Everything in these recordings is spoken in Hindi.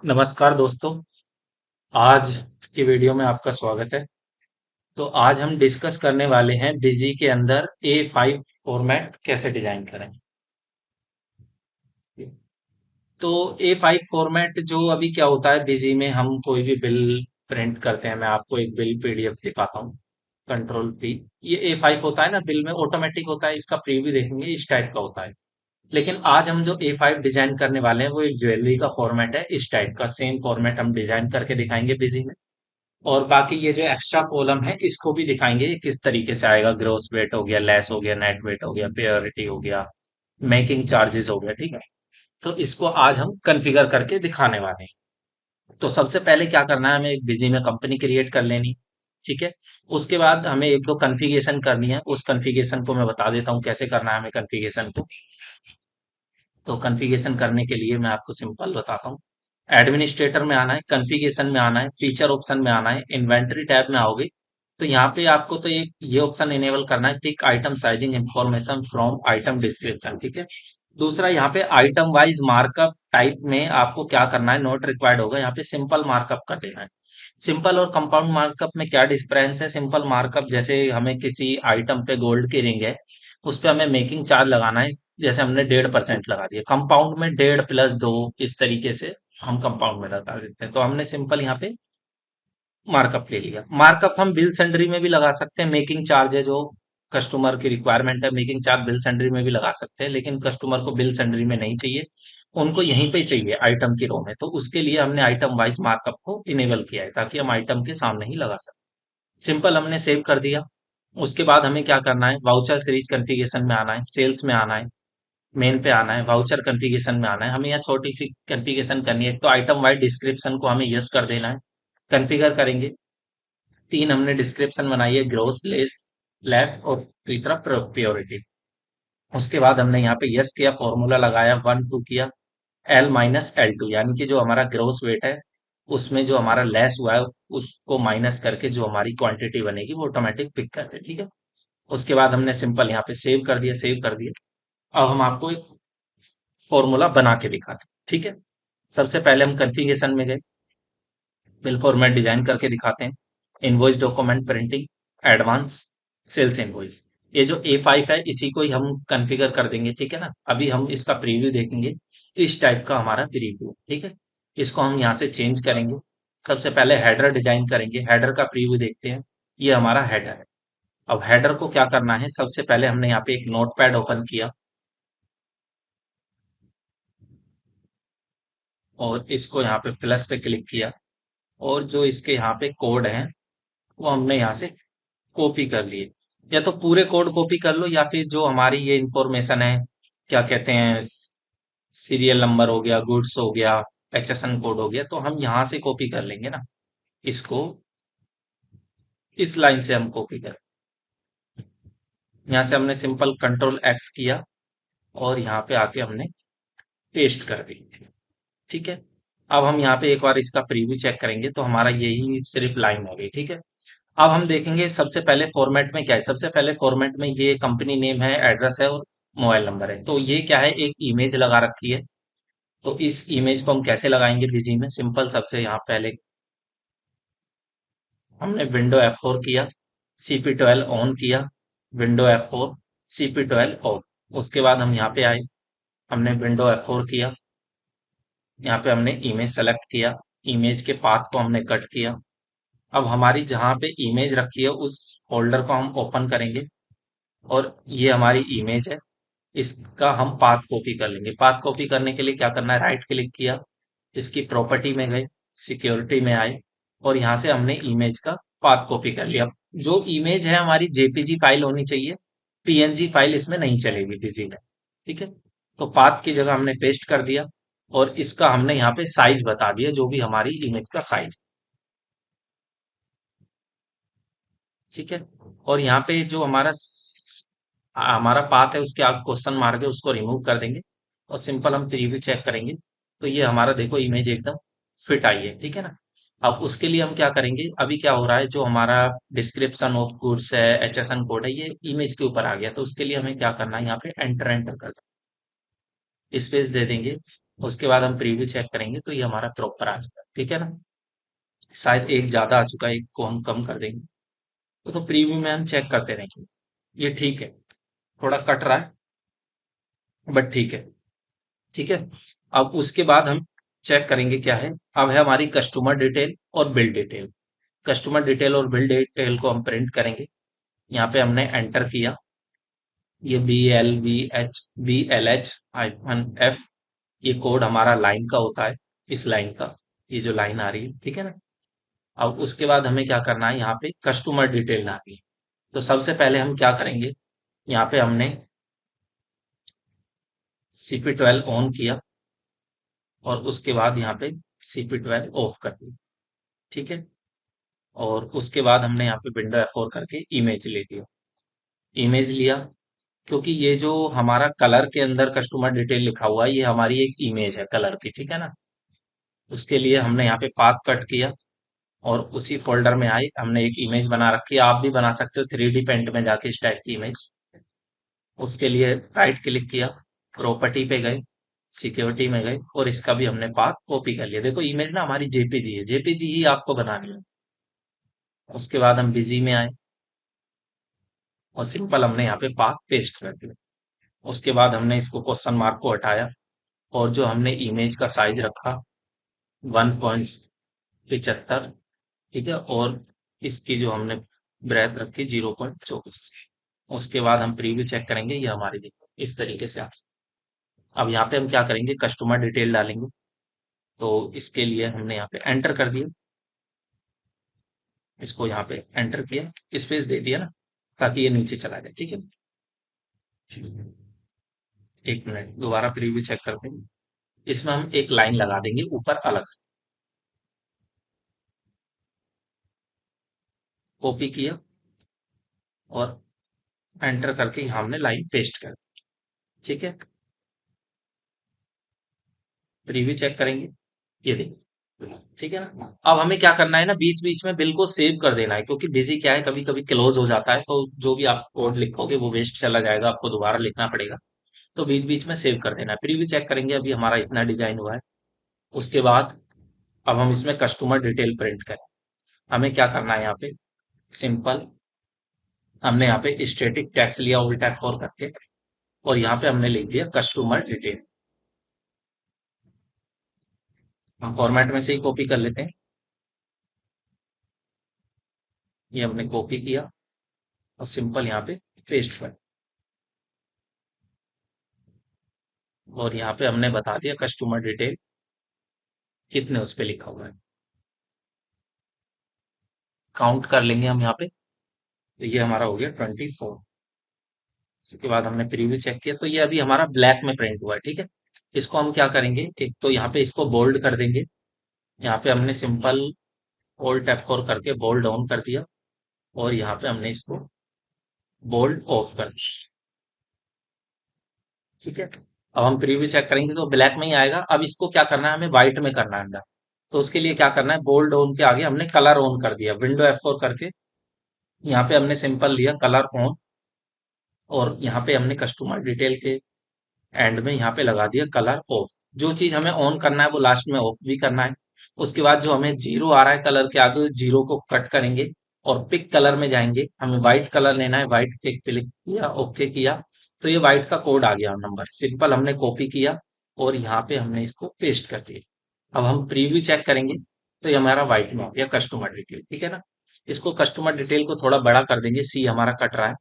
नमस्कार दोस्तों। आज की वीडियो में आपका स्वागत है। तो आज हम डिस्कस करने वाले हैं बिजी के अंदर A5 फॉर्मेट कैसे डिजाइन करें। तो A5 फॉर्मेट जो अभी क्या होता है, बिजी में हम कोई भी बिल प्रिंट करते हैं। मैं आपको एक बिल पीडीएफ दिखाता हूँ। Control P. ये A5 होता है ना, बिल में ऑटोमेटिक होता है। इसका प्रीव्यू देखेंगे, इस टाइप का होता है। लेकिन आज हम जो A5 डिजाइन करने वाले हैं वो एक ज्वेलरी का फॉर्मेट है। इस टाइप का सेम फॉर्मेट हम डिजाइन करके दिखाएंगे बिजी में। और बाकी ये जो एक्स्ट्रा कॉलम है इसको भी दिखाएंगे ये किस तरीके से आएगा। ग्रोस वेट हो गया, लेस हो गया, नेट वेट हो गया, प्योरिटी हो गया, मेकिंग चार्जेस हो गया। ठीक है। तो इसको आज हम कॉन्फ़िगर करके दिखाने वाले हैं। तो सबसे पहले क्या करना है, हमें एक बिजी में कंपनी क्रिएट कर लेनी। ठीक है। उसके बाद हमें एक दो कॉन्फ़िगरेशन करनी है। उस कॉन्फ़िगरेशन को मैं बता देता हूँ कैसे करना है हमें कॉन्फ़िगरेशन को। तो कॉन्फ़िगरेशन करने के लिए मैं आपको सिंपल बताता हूँ। एडमिनिस्ट्रेटर में आना है, कॉन्फ़िगरेशन में आना है, फीचर ऑप्शन में आना है, इन्वेंटरी टैब में आओगे। तो यहाँ पे आपको तो एक ये ऑप्शन इनेबल करना है, pick item sizing information from item description. ठीक है। दूसरा यहाँ पे आइटम वाइज मार्कअप टाइप में आपको क्या करना है, नोट रिक्वायर्ड होगा, यहाँ पे सिंपल मार्कअप कर देना है। सिंपल और कंपाउंड मार्कअप में क्या डिफरेंस है? सिंपल मार्कअप जैसे हमें किसी आइटम पे गोल्ड की रिंग है, उस पे हमें मेकिंग चार्ज लगाना है। जैसे हमने 1.5% लगा दिया, कंपाउंड में 1.5 + 2, इस तरीके से हम कंपाउंड में लगा देते हैं। तो हमने सिंपल यहाँ पे मार्कअप ले लिया। मार्कअप हम बिल सेंडरी में भी लगा सकते हैं। मेकिंग चार्ज है जो कस्टमर की रिक्वायरमेंट है, मेकिंग चार्ज बिल सेंडरी में भी लगा सकते हैं, लेकिन कस्टमर को बिल सेंडरी में नहीं चाहिए, उनको यहीं पे चाहिए आइटम की रो में। तो उसके लिए हमने आइटम वाइज मार्कअप को इनेबल किया है ताकि हम आइटम के सामने ही लगा सकें। सिंपल हमने सेव कर दिया। उसके बाद हमें क्या करना है, वाउचर सीरीज कॉन्फ़िगरेशन में आना है, सेल्स में आना है, मेन पे आना है, वाउचर कॉन्फ़िगरेशन में आना है। हमें यहाँ छोटी सी कॉन्फ़िगरेशन करनी है। तो आइटम वाइज डिस्क्रिप्शन को हमें यस कर देना है। कॉन्फ़िगर करेंगे। 3 हमने डिस्क्रिप्शन बनाई है, ग्रोस, लेस और तीसरा प्योरिटी। उसके बाद हमने यहाँ पे यस किया, फॉर्मूला लगाया, 1 2 किया, L - L2, यानी कि जो हमारा ग्रोस वेट है उसमें जो हमारा लेस हुआ है उसको माइनस करके जो हमारी क्वांटिटी बनेगी वो ऑटोमेटिक पिक कर दे। ठीक है। उसके बाद हमने सिंपल यहाँ पे सेव कर दिया, सेव कर दिया। अब हम आपको एक फॉर्मूला बना के दिखाते हैं। ठीक है। सबसे पहले हम कॉन्फ़िगरेशन में गए, बिल फॉर्मेट डिजाइन करके दिखाते हैं। Invoice document printing, advance, sales invoice. ये जो A5 है इसी को ही हम कॉन्फ़िगर कर देंगे। ठीक है ना। अभी हम इसका प्रीव्यू देखेंगे। इस टाइप का हमारा प्रीव्यू। ठीक है। इसको हम यहाँ से चेंज करेंगे। सबसे पहले हेडर डिजाइन करेंगे। हेडर का प्रीव्यू देखते हैं। ये हमारा हेडर है। अब हेडर को क्या करना है, सबसे पहले हमने यहाँ पे एक नोटपैड ओपन किया और इसको यहाँ पे प्लस पे क्लिक किया। और जो इसके यहाँ पे कोड हैं वो हमने यहाँ से कॉपी कर लिए। या तो पूरे कोड कॉपी कर लो, या फिर जो हमारी ये इंफॉर्मेशन है, क्या कहते हैं, सीरियल नंबर हो गया, गुड्स हो गया, HSN कोड हो गया, तो हम यहाँ से कॉपी कर लेंगे ना। इसको इस लाइन से हम कॉपी कर, यहाँ से हमने सिंपल Ctrl+X किया और यहाँ पे आके हमने पेस्ट कर दी। ठीक है। अब हम यहाँ पे एक बार इसका प्रीव्यू चेक करेंगे तो हमारा यही सिर्फ लाइन हो गई। ठीक है। अब हम देखेंगे सबसे पहले फॉर्मेट में क्या है। सबसे पहले फॉर्मेट में ये कंपनी नेम है, एड्रेस है और मोबाइल नंबर है। तो ये क्या है, एक इमेज लगा रखी है। तो इस इमेज को हम कैसे लगाएंगे बिजी में, सिंपल सबसे यहाँ पहले हमने विंडो F4 किया, CP12 ऑन किया, विंडो F4, CP12 ऑफ। उसके बाद हम यहाँ पे आए, हमने विंडो F4 किया, यहाँ पे हमने इमेज सेलेक्ट किया, इमेज के पाथ को हमने कट किया। अब हमारी जहाँ पे इमेज रखी है उस फोल्डर को हम ओपन करेंगे और ये हमारी इमेज है। इसका हम पाथ कॉपी कर लेंगे। पाथ कॉपी करने के लिए क्या करना है, राइट क्लिक किया, इसकी प्रॉपर्टी में गए, सिक्योरिटी में आए और यहाँ से हमने इमेज का पाथ कॉपी कर लिया। जो इमेज है हमारी जेपीजी फाइल होनी चाहिए, पीएनजी फाइल इसमें नहीं चलेगी बिजी में। ठीक है। तो पाथ की जगह हमने पेस्ट कर दिया और इसका हमने यहाँ पे साइज बता दिया, जो भी हमारी इमेज का साइज। ठीक है। और यहाँ पे जो हमारा पाथ है उसके आगे क्वेश्चन मार्क है, उसको रिमूव कर देंगे और सिंपल हम प्रीव्यू चेक करेंगे। तो ये हमारा देखो इमेज एकदम फिट आई है। ठीक है ना। अब उसके लिए हम क्या करेंगे, अभी क्या हो रहा है, जो हमारा डिस्क्रिप्शन ऑफ गुड्स है, HSN कोड है, ये इमेज के ऊपर आ गया। तो उसके लिए हमें क्या करना है, यहाँ पे एंटर एंटर कर स्पेस दे देंगे। उसके बाद हम प्रीव्यू चेक करेंगे तो ये हमारा प्रॉपर आ जाएगा, ठीक है ना। शायद एक ज़्यादा आ चुका है, एक को हम कम कर देंगे। तो प्रीव्यू में हम चेक करते रहेंगे। ये ठीक है, थोड़ा कट रहा है बट ठीक है। ठीक है, अब उसके बाद हम चेक करेंगे क्या है। अब है हमारी कस्टमर डिटेल और बिल डिटेल। कस्टमर डिटेल और बिल डिटेल को हम प्रिंट करेंगे। यहाँ पे हमने एंटर किया, ये BLVH BLH-F, ये कोड हमारा लाइन का होता है, इस लाइन का, ये जो लाइन आ रही है, ठीक है ना। अब उसके बाद हमें क्या करना है, यहाँ पे कस्टमर डिटेल डालनी है। तो सबसे पहले हम क्या करेंगे, यहाँ पे हमने CP12 ऑन किया और उसके बाद यहाँ पे CP12 ऑफ कर दिया, ठीक है। और उसके बाद हमने यहाँ पे विंडो F4 करके इमेज ले लिया। इमेज लिया क्योंकि ये जो हमारा कलर के अंदर कस्टमर डिटेल लिखा हुआ है, ये हमारी एक इमेज है कलर की, ठीक है ना। उसके लिए हमने यहाँ पे पाथ कट किया और उसी फोल्डर में आए, हमने एक इमेज बना रखी है। आप भी बना सकते हो 3D पेंट में जाके इस टाइप की इमेज। उसके लिए राइट क्लिक किया, प्रॉपर्टी पे गए, सिक्योरिटी में गए और इसका भी हमने पाथ कॉपी कर लिया। देखो इमेज ना हमारी जेपीजी है, जेपीजी ही आपको बनानी है। उसके बाद हम बिजी में आए और सिंपल हमने यहाँ पे पाथ पेस्ट कर दिया। उसके बाद हमने इसको क्वेश्चन मार्क को हटाया और जो हमने इमेज का साइज रखा 1.75, ठीक है, और इसकी जो हमने ब्रेथ रखी 0.24। उसके बाद हम प्रीव्यू चेक करेंगे, ये हमारी देखो इस तरीके से आ। अब यहाँ पे हम क्या करेंगे, कस्टमर डिटेल डालेंगे। तो इसके लिए हमने यहाँ पे एंटर कर दिया, इसको यहाँ पे एंटर किया, स्पेस दे दिया ना, ताकि ये नीचे चला जाए, ठीक है। एक मिनट, दोबारा प्रीव्यू चेक करते हैं। इसमें हम एक लाइन लगा देंगे ऊपर अलग से। कॉपी किया और एंटर करके यहाँ हमने लाइन पेस्ट कर दी, ठीक है। प्रीव्यू चेक करेंगे, ये देखिए, ठीक है ना। अब हमें क्या करना है ना, बीच बीच में बिल को सेव कर देना है, क्योंकि बिजी क्या है, कभी कभी क्लोज हो जाता है, तो जो भी आप कोड लिखोगे वो वेस्ट चला जाएगा, आपको दोबारा लिखना पड़ेगा। तो बीच बीच में सेव कर देना है। प्रीव्यू चेक करेंगे, अभी हमारा इतना डिजाइन हुआ है। उसके बाद अब हम इसमें कस्टमर डिटेल प्रिंट करें। हमें क्या करना है, यहाँ पे सिंपल हमने यहाँ पे स्टैटिक टैक्स लिया उल्टा टैग फॉर करके, और यहाँ पे हमने लिख दिया कस्टमर डिटेल। हम फॉर्मेट में से ही कॉपी कर लेते हैं। ये हमने कॉपी किया और सिंपल यहाँ पे पेस्ट कर, और यहाँ पे हमने बता दिया कस्टमर डिटेल कितने उस पे लिखा हुआ है। काउंट कर लेंगे हम यहाँ पे, तो ये हमारा हो गया 24। उसके बाद हमने प्रीव्यू चेक किया तो ये अभी हमारा ब्लैक में प्रिंट हुआ है, ठीक है। इसको हम क्या करेंगे, एक तो यहाँ पे इसको बोल्ड कर देंगे। यहाँ पे हमने सिंपल ओल्ड F4 करके बोल्ड ऑन कर दिया और यहाँ पे हमने इसको बोल्ड ऑफ कर दिया, ठीक है। अब हम प्रीव्यू चेक करेंगे तो ब्लैक में ही आएगा। अब इसको क्या करना है, हमें व्हाइट में करना है अंदर। तो उसके लिए क्या करना है, बोल्ड ऑन के आगे हमने कलर ऑन कर दिया, विंडो F4 करके यहाँ पे हमने सिंपल लिया कलर ऑन, और यहाँ पे हमने कस्टमर डिटेल के एंड में यहाँ पे लगा दिया कलर ऑफ। जो चीज हमें ऑन करना है वो लास्ट में ऑफ भी करना है। उसके बाद जो हमें जीरो आ रहा है कलर के आगे, जीरो को कट करेंगे और पिक कलर में जाएंगे। हमें व्हाइट कलर लेना है, व्हाइट पे क्लिक किया, ओके किया, तो ये व्हाइट का कोड आ गया नंबर। सिंपल हमने कॉपी किया और यहाँ पे हमने इसको पेस्ट कर दिया। अब हम प्रीव्यू चेक करेंगे तो ये हमारा व्हाइट में हो गया कस्टमर डिटेल, ठीक है ना। इसको कस्टमर डिटेल को थोड़ा बड़ा कर देंगे, सी हमारा कट रहा है।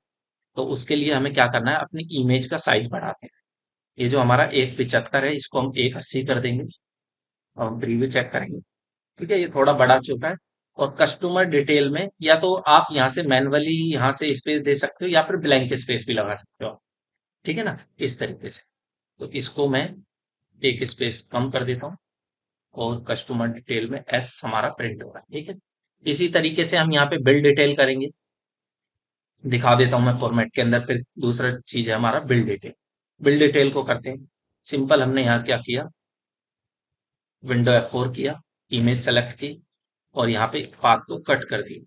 तो उसके लिए हमें क्या करना है, अपनी इमेज का साइज बढ़ाते हैं। ये जो हमारा 1.75 है, इसको हम 1.80 कर देंगे और हम प्रीव्यू चेक करेंगे, ठीक है। ये थोड़ा बड़ा चुका है। और कस्टमर डिटेल में या तो आप यहाँ से मैन्युअली यहाँ से स्पेस दे सकते हो या फिर ब्लैंक स्पेस भी लगा सकते हो, ठीक है ना, इस तरीके से। तो इसको मैं एक स्पेस कम कर देता हूँ और कस्टमर डिटेल में एस हमारा प्रिंट हो रहा है, ठीक है। इसी तरीके से हम यहाँ पे बिल डिटेल करेंगे, दिखा देता हूँ मैं फॉर्मेट के अंदर। फिर दूसरा चीज है हमारा बिल डिटेल। बिल डिटेल को करते हैं सिंपल, हमने यहाँ क्या किया, विंडो F4 किया, इमेज सेलेक्ट की और यहाँ पे पाथ को कट कर दिया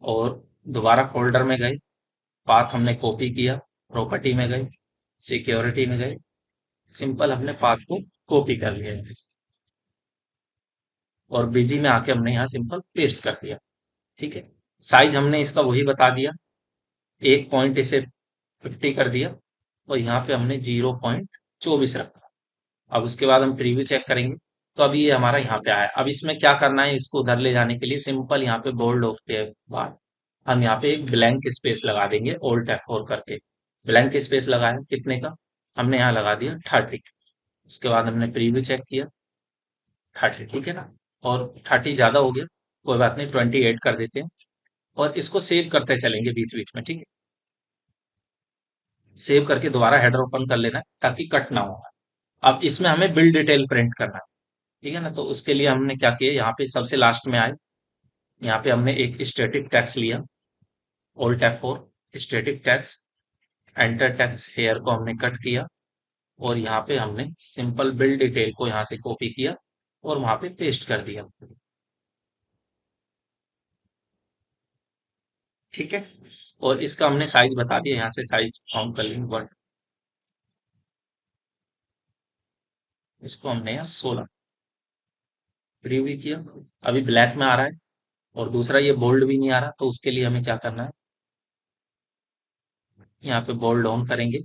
और दोबारा फोल्डर में गए, पाथ हमने कॉपी किया, प्रॉपर्टी में गए, सिक्योरिटी में गए, सिंपल हमने पाथ को कॉपी कर लिया और बिजी में आके हमने यहाँ सिंपल पेस्ट कर दिया। ठीक है, साइज हमने इसका वही बता दिया, 1 पॉइंट इसे 50 कर दिया और यहाँ पे हमने 0.24 रखा। अब उसके बाद हम प्रीव्यू चेक करेंगे, तो अभी ये हमारा यहाँ पे आया। अब इसमें क्या करना है, इसको उधर ले जाने के लिए सिंपल यहाँ पे बोल्ड ऑफ के बाद हम यहाँ पे एक ब्लैंक स्पेस लगा देंगे, Alt F4 करके। ब्लैंक स्पेस लगाया कितने का, हमने यहाँ लगा दिया 30। उसके बाद हमने प्रीव्यू चेक किया, 30, ठीक है ना। और 30 ज्यादा हो गया, कोई बात नहीं, 28 कर देते हैं और इसको सेव करते चलेंगे बीच बीच में, ठीक है। सेव करके दोबारा हेडर ओपन कर लेना है ताकि कट ना हो। अब इसमें हमें बिल डिटेल प्रिंट करना है, ठीक है ना। तो उसके लिए हमने क्या किया, यहाँ पे सबसे लास्ट में आए, यहाँ पे हमने एक स्टैटिक टैक्स लिया, Alt F4 static text, enter text here को हमने कट किया और यहाँ पे हमने सिंपल बिल डिटेल को यहाँ से कॉपी किया और वहां पे पेस्ट कर दिया, ठीक है। और इसका हमने साइज बता दिया, यहाँ से साइज काउंट कर लेंगे 1, इसको हमने यहाँ 16 प्रीव्यू किया। अभी ब्लैक में आ रहा है और दूसरा ये बोल्ड भी नहीं आ रहा, तो उसके लिए हमें क्या करना है, यहाँ पे बोल्ड ऑन करेंगे,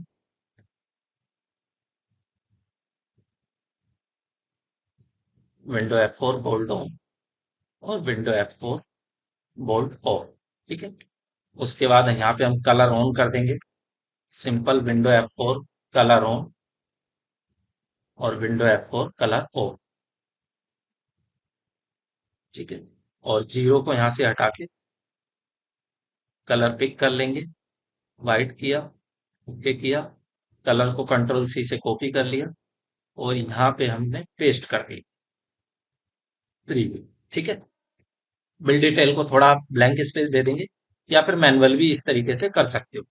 विंडो F4 बोल्ड ऑन और विंडो F4 बोल्ड ऑफ, ठीक है। उसके बाद यहाँ पे हम कलर ऑन कर देंगे, simple window F4 colour on और विंडो F4 कलर ऑफ, ठीक है। और जीरो को यहाँ से हटा के कलर पिक कर लेंगे, वाइट किया, ओके किया, कलर को कंट्रोल सी से कॉपी कर लिया और यहाँ पे हमने पेस्ट कर दी प्रीव्यू, ठीक है। बिल डिटेल को थोड़ा ब्लैंक स्पेस दे देंगे या फिर मैनुअल भी इस तरीके से कर सकते हो।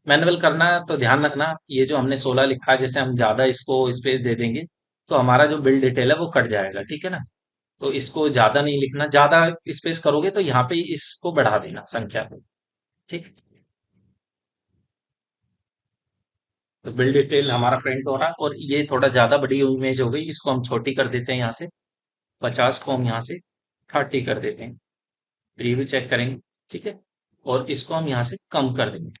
मैनुअल करना है तो ध्यान रखना, ये जो हमने 16 लिखा है, जैसे हम ज्यादा इसको स्पेस दे देंगे तो हमारा जो बिल डिटेल है वो कट जाएगा, ठीक है ना। तो इसको ज्यादा नहीं लिखना, ज्यादा स्पेस करोगे तो यहाँ पे इसको बढ़ा देना संख्या को, ठीक। तो बिल डिटेल हमारा प्रिंट हो रहा है और ये थोड़ा ज्यादा बड़ी इमेज हो गई, इसको हम छोटी कर देते हैं, यहाँ से 50 को हम यहाँ से 30 कर देते हैं, प्रीव्यू चेक करेंगे, ठीक है। और इसको हम यहाँ से कम कर देंगे।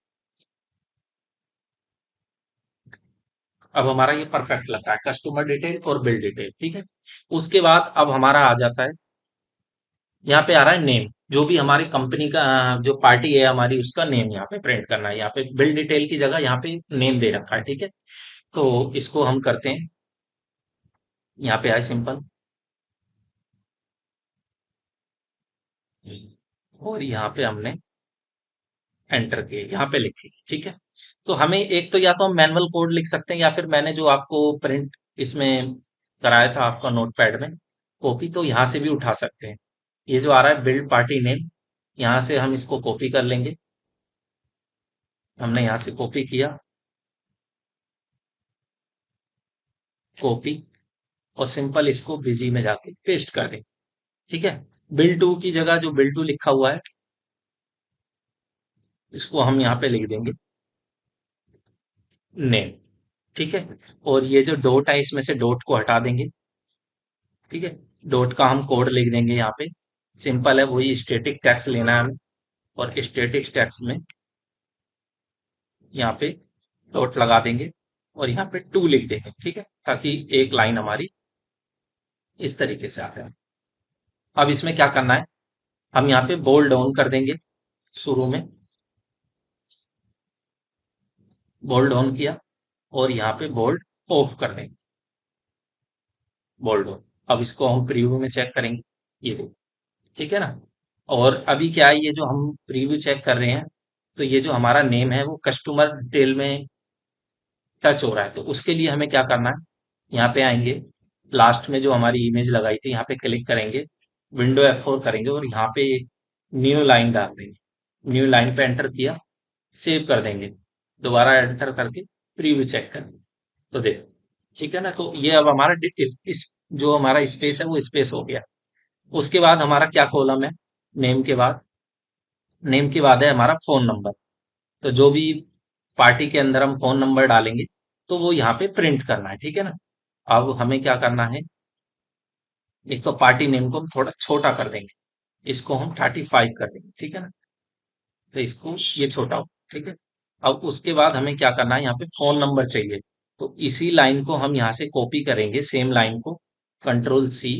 अब हमारा ये परफेक्ट लगता है, कस्टमर डिटेल और बिल डिटेल, ठीक है। उसके बाद अब हमारा आ जाता है, यहाँ पे आ रहा है नेम, जो भी हमारी कंपनी का जो पार्टी है हमारी, उसका नेम यहाँ पे प्रिंट करना है। यहाँ पे बिल डिटेल की जगह यहाँ पे नेम दे रखा है, ठीक है। तो इसको हम करते हैं, यहाँ पे आए सिंपल और यहाँ पे हमने एंटर किए, यहाँ पे लिखे, ठीक है। तो हमें एक तो या तो हम मैनुअल कोड लिख सकते हैं या फिर मैंने जो आपको प्रिंट इसमें कराया था आपका नोटपैड में कॉपी, तो यहाँ से भी उठा सकते हैं। ये जो आ रहा है बिल्ड पार्टी नेम, यहाँ से हम इसको कॉपी कर लेंगे, हमने यहाँ से कॉपी किया, कॉपी और सिंपल इसको बिजी में जाके पेस्ट कर दें, ठीक है। बिल टू की जगह जो बिल टू लिखा हुआ है इसको हम यहाँ पे लिख देंगे नेम, ठीक है। और ये जो डॉट है इसमें से डॉट को हटा देंगे, ठीक है। डॉट का हम कोड लिख देंगे यहाँ पे, सिंपल है, वही स्टैटिक टैक्स लेना है हमें और स्टैटिक टैक्स में यहाँ पे डॉट लगा देंगे और यहाँ पे टू लिख देंगे, ठीक है, ताकि एक लाइन हमारी इस तरीके से आ जाए। अब इसमें क्या करना है, हम यहाँ पे बोल्ड ऑन कर देंगे, शुरू में बोल्ड ऑन किया और यहाँ पे बोल्ड ऑफ कर देंगे, बोल्ड ऑन। अब इसको हम प्रीव्यू में चेक करेंगे, ये देखो, ठीक है ना। और अभी क्या है, ये जो हम प्रीव्यू चेक कर रहे हैं, तो ये जो हमारा नेम है वो कस्टमर डिटेल में टच हो रहा है, तो उसके लिए हमें क्या करना है, यहाँ पे आएंगे, लास्ट में जो हमारी इमेज लगाई थी यहाँ पे क्लिक करेंगे, विंडो F4 करेंगे और यहाँ पे न्यू लाइन डाल देंगे, न्यू लाइन पे एंटर किया, सेव कर देंगे, दोबारा एंटर करके प्रीव्यू चेक करेंगे, तो देखो, ठीक है ना। तो ये अब हमारा इस जो हमारा स्पेस है वो स्पेस हो गया। उसके बाद हमारा क्या कॉलम है, नेम के बाद, नेम के बाद है हमारा फोन नंबर। तो जो भी पार्टी के अंदर हम फोन नंबर डालेंगे तो वो यहाँ पे प्रिंट करना है, ठीक है ना। अब हमें क्या करना है, एक तो पार्टी नेम को हम थोड़ा छोटा कर देंगे, इसको हम 35 कर देंगे, ठीक है ना। तो इसको ये छोटा हो, ठीक है। अब उसके बाद हमें क्या करना है, यहाँ पे फोन नंबर चाहिए। तो इसी लाइन को हम यहाँ से कॉपी करेंगे, सेम लाइन को, कंट्रोल सी,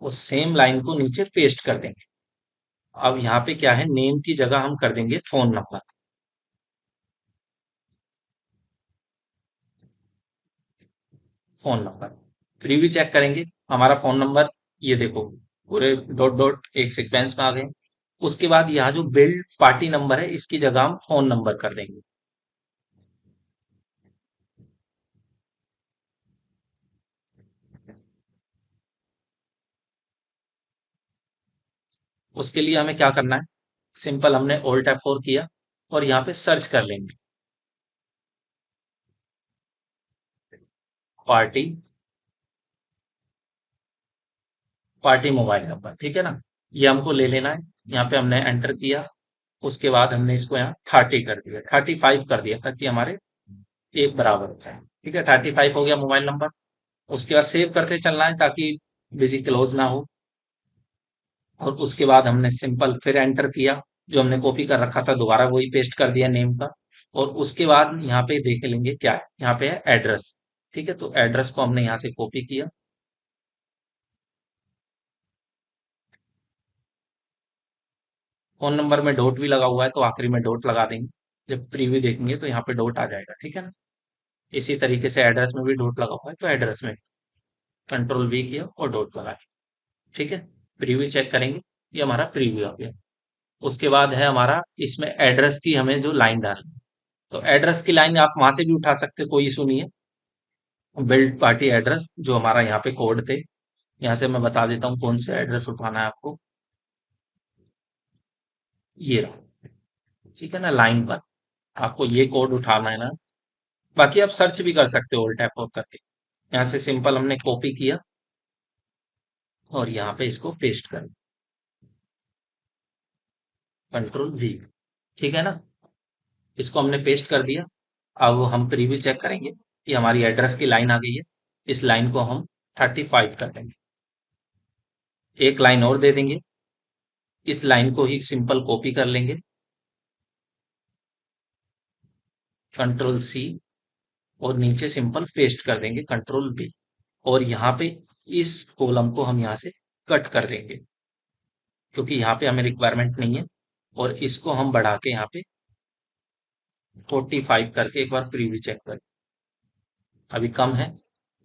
और सेम लाइन को नीचे पेस्ट कर देंगे। अब यहाँ पे क्या है, नेम की जगह हम कर देंगे phone number. Phone number preview check करेंगे, हमारा फोन नंबर, ये देखो, पूरे डॉट डॉट एक सीक्वेंस में आ गए। उसके बाद यहाँ जो बिल्ड पार्टी नंबर है, इसकी जगह हम फोन नंबर कर देंगे। उसके लिए हमें क्या करना है, सिंपल हमने ऑल्ट F4 किया और यहाँ पे सर्च कर लेंगे, पार्टी, पार्टी मोबाइल नंबर, ठीक है ना। ये हमको ले लेना है। यहाँ पे हमने एंटर किया, उसके बाद हमने इसको यहाँ 30 कर दिया, 35 कर दिया, ताकि हमारे एक बराबर हो जाए, ठीक है। 35 हो गया मोबाइल नंबर। उसके बाद सेव करते चलना है, ताकि बिजी क्लोज ना हो। और उसके बाद हमने सिंपल फिर एंटर किया, जो हमने कॉपी कर रखा था दोबारा वही पेस्ट कर दिया नेम का। और उसके बाद यहाँ पे देख लेंगे क्या है, यहाँ पे है एड्रेस, ठीक है। तो एड्रेस को हमने यहाँ से कॉपी किया, फोन नंबर में डॉट भी लगा हुआ है तो आखिरी में डॉट लगा देंगे, जब प्रीव्यू देखेंगे तो यहाँ पे डॉट आ जाएगा, ठीक है ना। इसी तरीके से एड्रेस में भी डॉट लगा हुआ है तो एड्रेस में कंट्रोल वी किया और डॉट लगाया, ठीक है। प्रीव्यू चेक करेंगे, ये हमारा प्रीव्यू आ गया। उसके बाद है हमारा, इसमें एड्रेस की हमें जो लाइन डालनी है, तो एड्रेस की लाइन आप वहां से भी उठा सकते हो, कोई इशू नहीं है। बिल्ड पार्टी एड्रेस जो हमारा यहाँ पे कोड थे, यहाँ से मैं बता देता हूँ कौन सा एड्रेस उठाना है आपको, ये रहा, ठीक है ना। लाइन पर आपको ये कोड उठाना है ना। बाकी आप सर्च भी कर सकते हो ऑल्ट F4 करके। यहाँ से सिंपल हमने कॉपी किया और यहाँ पे इसको पेस्ट कर, कंट्रोल वी, ठीक है ना। इसको हमने पेस्ट कर दिया। अब हम प्रीव्यू चेक करेंगे, कि हमारी एड्रेस की लाइन आ गई है। इस लाइन को हम 35 कर देंगे, एक लाइन और दे देंगे, इस लाइन को ही सिंपल कॉपी कर लेंगे, कंट्रोल सी, और नीचे सिंपल पेस्ट कर देंगे, कंट्रोल बी। और यहाँ पे इस कॉलम को हम यहाँ से कट कर देंगे, क्योंकि यहाँ पे हमें रिक्वायरमेंट नहीं है। और इसको हम बढ़ा के यहाँ पे 45 करके एक बार प्रीव्यू चेक करें, अभी कम है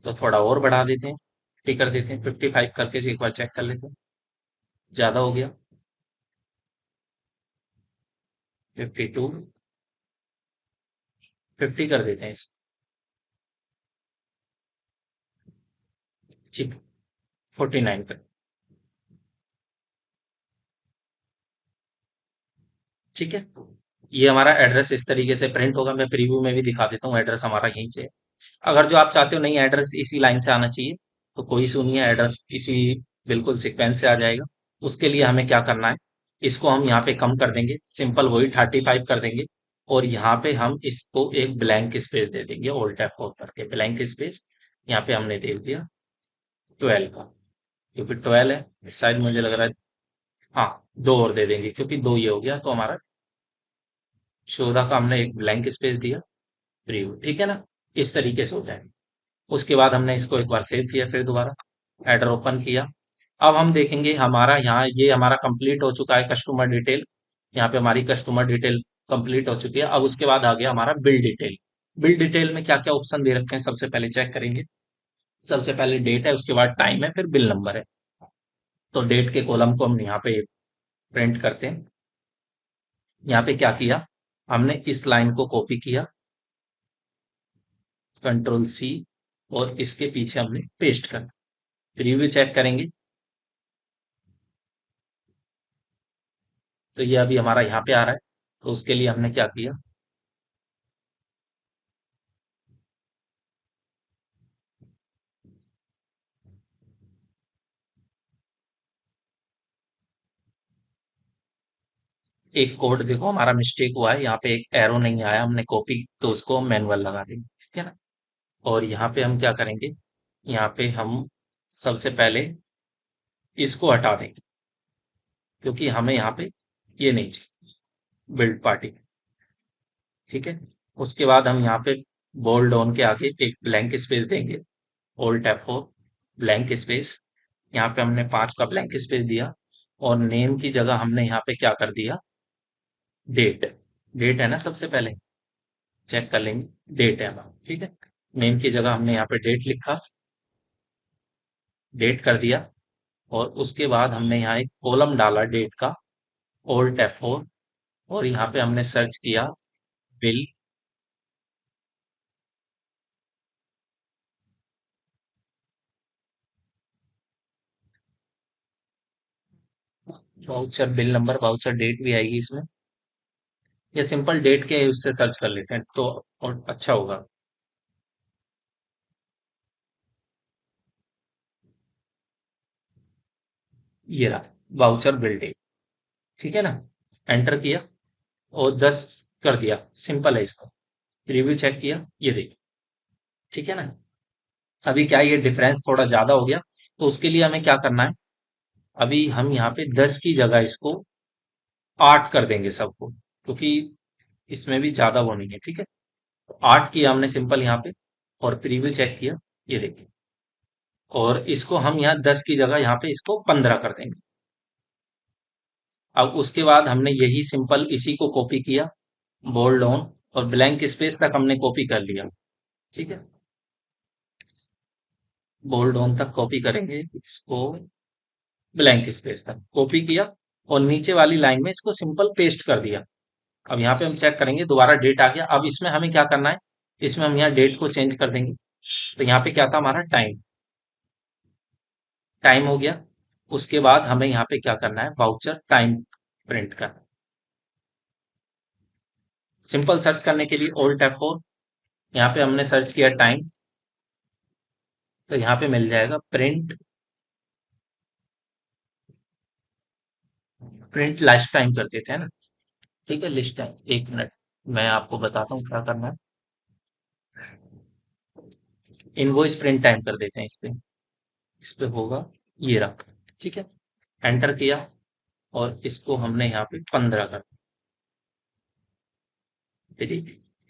तो थोड़ा और बढ़ा देते हैं, 50 कर देते हैं, 55 करके एक बार चेक कर लेते हैं, ज्यादा हो गया, 52, 50 कर देते हैं इसको, ठीक, 49 कर, ठीक है। ये हमारा एड्रेस इस तरीके से प्रिंट होगा, मैं प्रीव्यू में भी दिखा देता हूँ, एड्रेस हमारा यहीं से है। अगर जो आप चाहते हो नहीं एड्रेस इसी लाइन से आना चाहिए, तो कोई इशू नहीं है, एड्रेस इसी बिल्कुल सीक्वेंस से आ जाएगा। उसके लिए हमें क्या करना है, इसको हम यहाँ पे कम कर देंगे, सिंपल वही 35 कर देंगे। और यहाँ पे हम इसको एक ब्लैंक स्पेस दे देंगे, ऑल्ट F4 करके ब्लैंक स्पेस, यहाँ पे हमने दे दिया 12 का, क्योंकि 12 है शायद, मुझे लग रहा है। हाँ, दो और दे देंगे, क्योंकि दो ये हो गया तो हमारा 14 का हमने एक ब्लैंक स्पेस दिया, प्रीव्यू, ठीक है ना। इस तरीके से हो जाएगा। उसके बाद हमने इसको एक बार सेव किया, फिर दोबारा एडर ओपन किया। अब हम देखेंगे हमारा यहाँ ये हमारा कंप्लीट हो चुका है कस्टमर डिटेल, यहाँ पे हमारी कस्टमर डिटेल कंप्लीट हो चुकी है। अब उसके बाद आ गया हमारा बिल डिटेल। बिल डिटेल में क्या क्या ऑप्शन दे रखे हैं, सबसे पहले चेक करेंगे। सबसे पहले डेट है, उसके बाद टाइम है, फिर बिल नंबर है। तो डेट के कॉलम को हम यहाँ पे प्रिंट करते हैं। यहाँ पे क्या किया, हमने इस लाइन को कॉपी किया, कंट्रोल सी, और इसके पीछे हमने पेस्ट कर दिया। रिव्यू चेक करेंगे, तो ये अभी हमारा यहाँ पे आ रहा है। तो उसके लिए हमने क्या किया, एक कोड देखो हमारा मिस्टेक हुआ है, यहाँ पे एक एरो नहीं आया, हमने कॉपी, तो उसको मैनुअल लगा देंगे, ठीक है ना। और यहाँ पे हम क्या करेंगे, यहाँ पे हम सबसे पहले इसको हटा देंगे, क्योंकि हमें यहाँ पे ये नहीं चाहिए, बिल्ड पार्टी। ठीक है। उसके बाद हम यहाँ पे बोल्ड ऑन के आगे एक ब्लैंक स्पेस देंगे, ओल्ड F4, ब्लैंक स्पेस। यहाँ पे हमने 5 का ब्लैंक स्पेस दिया, और नेम की जगह हमने यहाँ पे क्या कर दिया, डेट। डेट है ना, सबसे पहले चेक कर लेंगे, डेट है हमारा। ठीक है। नेम की जगह हमने यहाँ पे डेट लिखा, डेट कर दिया। और उसके बाद हमने यहाँ एक कॉलम डाला डेट का, ओल्ड F4, और यहाँ पे हमने सर्च किया bill. Voucher bill number, voucher date भी आएगी इसमें, या सिंपल डेट के उससे सर्च कर लेते हैं तो और अच्छा होगा। ये रहा, वाउचर बिल डेट। ठीक है ना। एंटर किया और 10 कर दिया, सिंपल है इसका। रिव्यू चेक किया, ये देखिए। ठीक है ना। अभी क्या है, ये डिफरेंस थोड़ा ज्यादा हो गया, तो उसके लिए हमें क्या करना है, अभी हम यहाँ पे 10 की जगह इसको 8 कर देंगे सबको, क्योंकि इसमें भी ज्यादा वो नहीं है। ठीक है। तो 8 किया हमने सिंपल यहाँ पे, और प्रीव्यू चेक किया, ये देखिए। और इसको हम यहाँ 10 की जगह यहाँ पे इसको 15 कर देंगे। अब उसके बाद हमने यही सिंपल इसी को कॉपी किया, बोल्ड ऑन, और ब्लैंक स्पेस तक हमने कॉपी कर लिया। ठीक है। बोल्ड ऑन तक कॉपी करेंगे इसको, ब्लैंक स्पेस तक कॉपी किया, और नीचे वाली लाइन में इसको सिंपल पेस्ट कर दिया। अब यहाँ पे हम चेक करेंगे, दोबारा डेट आ गया। अब इसमें हमें क्या करना है, इसमें हम यहाँ डेट को चेंज कर देंगे। तो यहाँ पे क्या था हमारा, टाइम। टाइम हो गया। उसके बाद हमें यहाँ पे क्या करना है, वाउचर टाइम प्रिंट करना है। सिंपल सर्च करने के लिए ओल्ड F4, यहाँ पे हमने सर्च किया टाइम, तो यहाँ पे मिल जाएगा प्रिंट, प्रिंट लास्ट टाइम कर देते हैं ना। ठीक है, लिस्ट टाइम। एक मिनट, मैं आपको बताता हूँ क्या करना है। इनवॉइस प्रिंट टाइम कर देते हैं इस पे होगा, ये रहा। ठीक है। एंटर किया, और इसको हमने यहाँ पे 15 कर दिया।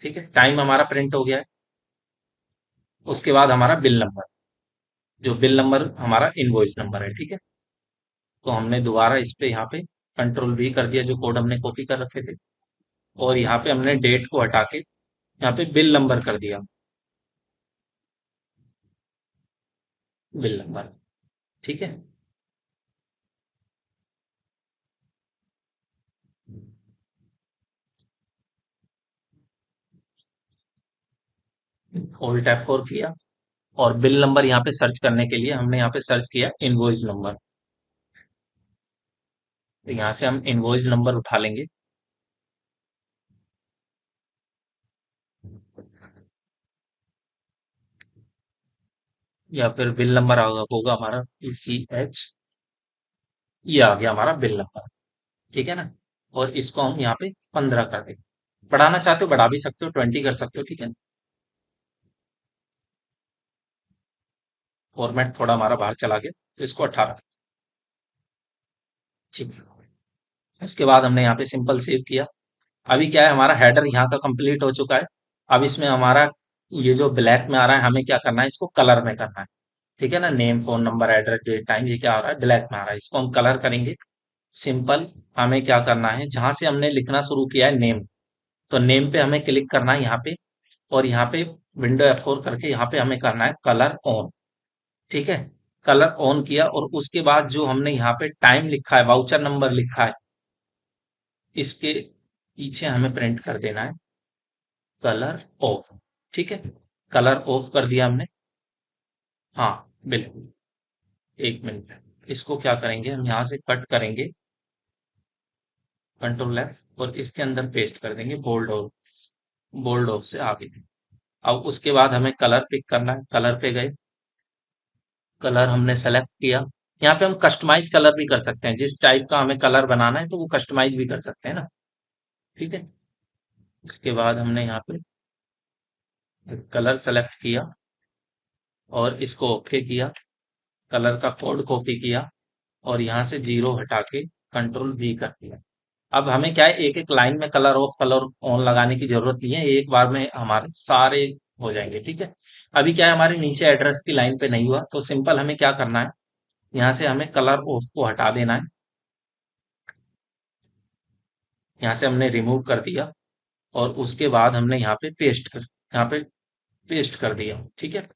ठीक है, टाइम हमारा प्रिंट हो गया है। उसके बाद हमारा बिल नंबर, जो बिल नंबर हमारा इनवॉइस नंबर है। ठीक है। तो हमने दोबारा इस पे यहाँ पे कंट्रोल V कर दिया, जो कोड हमने कॉपी कर रखे थे, और यहाँ पे हमने डेट को हटा के यहाँ पे बिल नंबर कर दिया, बिल नंबर। ठीक है। ऑल्ट F4 किया, और बिल नंबर यहाँ पे सर्च करने के लिए हमने यहाँ पे सर्च किया इनवॉइस नंबर। तो यहाँ से हम इनवॉइस नंबर उठा लेंगे, या फिर बिल नंबर होगा हमारा PCH, ये आ गया हमारा बिल नंबर। ठीक है ना। और इसको हम यहाँ पे 15 कर देंगे। बढ़ाना चाहते हो बढ़ा भी सकते हो, 20 कर सकते हो। ठीक है। फॉर्मेट थोड़ा हमारा बाहर चला गया, तो इसको 18। ठीक है। उसके बाद हमने यहाँ पे सिंपल सेव किया। अभी क्या है, हमारा हेडर यहाँ का कंप्लीट हो चुका है। अब इसमें हमारा ये जो ब्लैक में आ रहा है, हमें क्या करना है, इसको कलर में करना है। ठीक है ना। Name, phone number, address, date, time, ये क्या आ रहा है, ब्लैक में आ रहा है। इसको हम कलर करेंगे। सिंपल, हमें क्या करना है, जहां से हमने लिखना शुरू किया है नेम, तो नेम पे हमें क्लिक करना है यहाँ पे, और यहाँ पे विंडो F4 करके यहाँ पे हमें करना है कलर ऑन। ठीक है। कलर ऑन किया, और उसके बाद जो हमने यहाँ पे टाइम लिखा है, वाउचर नंबर लिखा है, इसके पीछे हमें प्रिंट कर देना है कलर ऑफ। ठीक है। कलर ऑफ कर दिया हमने। हाँ, बिल्कुल। एक मिनट, इसको क्या करेंगे, हम यहाँ से कट करेंगे, कंट्रोल F, और इसके अंदर पेस्ट कर देंगे बोल्ड ऑफ, बोल्ड ऑफ से आगे। अब उसके बाद हमें कलर पिक करना है। कलर पे गए, कलर हमने सेलेक्ट किया। यहाँ पे हम कस्टमाइज कलर भी कर सकते हैं, जिस टाइप का हमें कलर बनाना है तो वो कस्टमाइज भी कर सकते हैं ना। ठीक है। उसके बाद हमने यहाँ पे कलर सेलेक्ट किया, और इसको ओके किया, कलर का कोड कॉपी किया और यहाँ से 0 हटा के कंट्रोल V कर दिया। अब हमें क्या है, एक एक लाइन में कलर ऑफ कलर ऑन लगाने की जरूरत नहीं है, एक बार में हमारे सारे हो जाएंगे। ठीक है, अभी क्या है, हमारे नीचे एड्रेस की लाइन पे नहीं हुआ, तो सिंपल हमें क्या करना है, यहाँ से हमें कलर ऑफ को हटा देना है। यहाँ से हमने रिमूव कर दिया और उसके बाद हमने यहाँ पे पेस्ट कर दिया। ठीक है,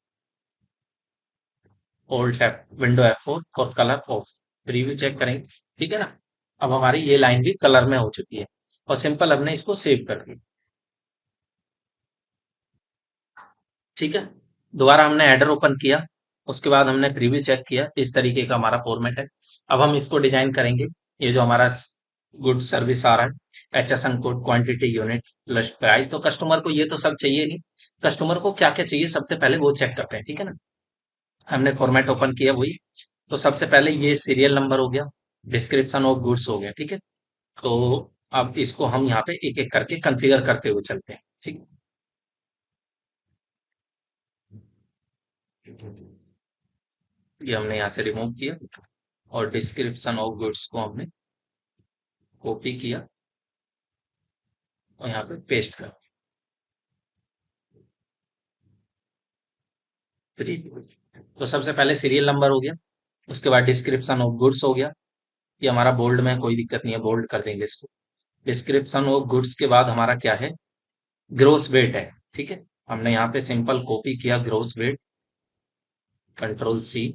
ओल्ड टैब विंडो F4 और कलर ऑफ, प्रीव्यू चेक करेंगे। ठीक है ना, अब हमारी ये लाइन भी कलर में हो चुकी है और सिंपल हमने इसको सेव कर दिया। ठीक है, दोबारा हमने एडर ओपन किया, उसके बाद हमने प्रीव्यू चेक किया, इस तरीके का हमारा फॉर्मेट है। अब हम इसको डिजाइन करेंगे। ये जो हमारा गुड सर्विस आ रहा है, HSN code, quantity, unit, list price, तो कस्टमर को ये तो सब चाहिए नहीं, कस्टमर को क्या क्या चाहिए सबसे पहले वो चेक करते हैं। ठीक है ना, हमने फॉर्मेट ओपन किया वही, तो सबसे पहले ये सीरियल नंबर हो गया, डिस्क्रिप्शन ऑफ गुड्स हो गया। ठीक है, तो अब इसको हम यहाँ पे एक एक करके कॉन्फ़िगर करते हुए चलते हैं। ठीक है, ये हमने यहाँ से रिमूव किया और डिस्क्रिप्शन ऑफ गुड्स को हमने कॉपी किया और यहाँ पे पेस्ट कर दिया। तो सबसे पहले सीरियल नंबर हो गया, उसके बाद डिस्क्रिप्शन ऑफ गुड्स हो गया, ये हमारा बोल्ड में कोई दिक्कत नहीं है, बोल्ड कर देंगे इसको। डिस्क्रिप्शन ऑफ गुड्स के बाद हमारा क्या है, ग्रोस वेट है। ठीक है, हमने यहाँ पे सिंपल कॉपी किया gross weight, control C,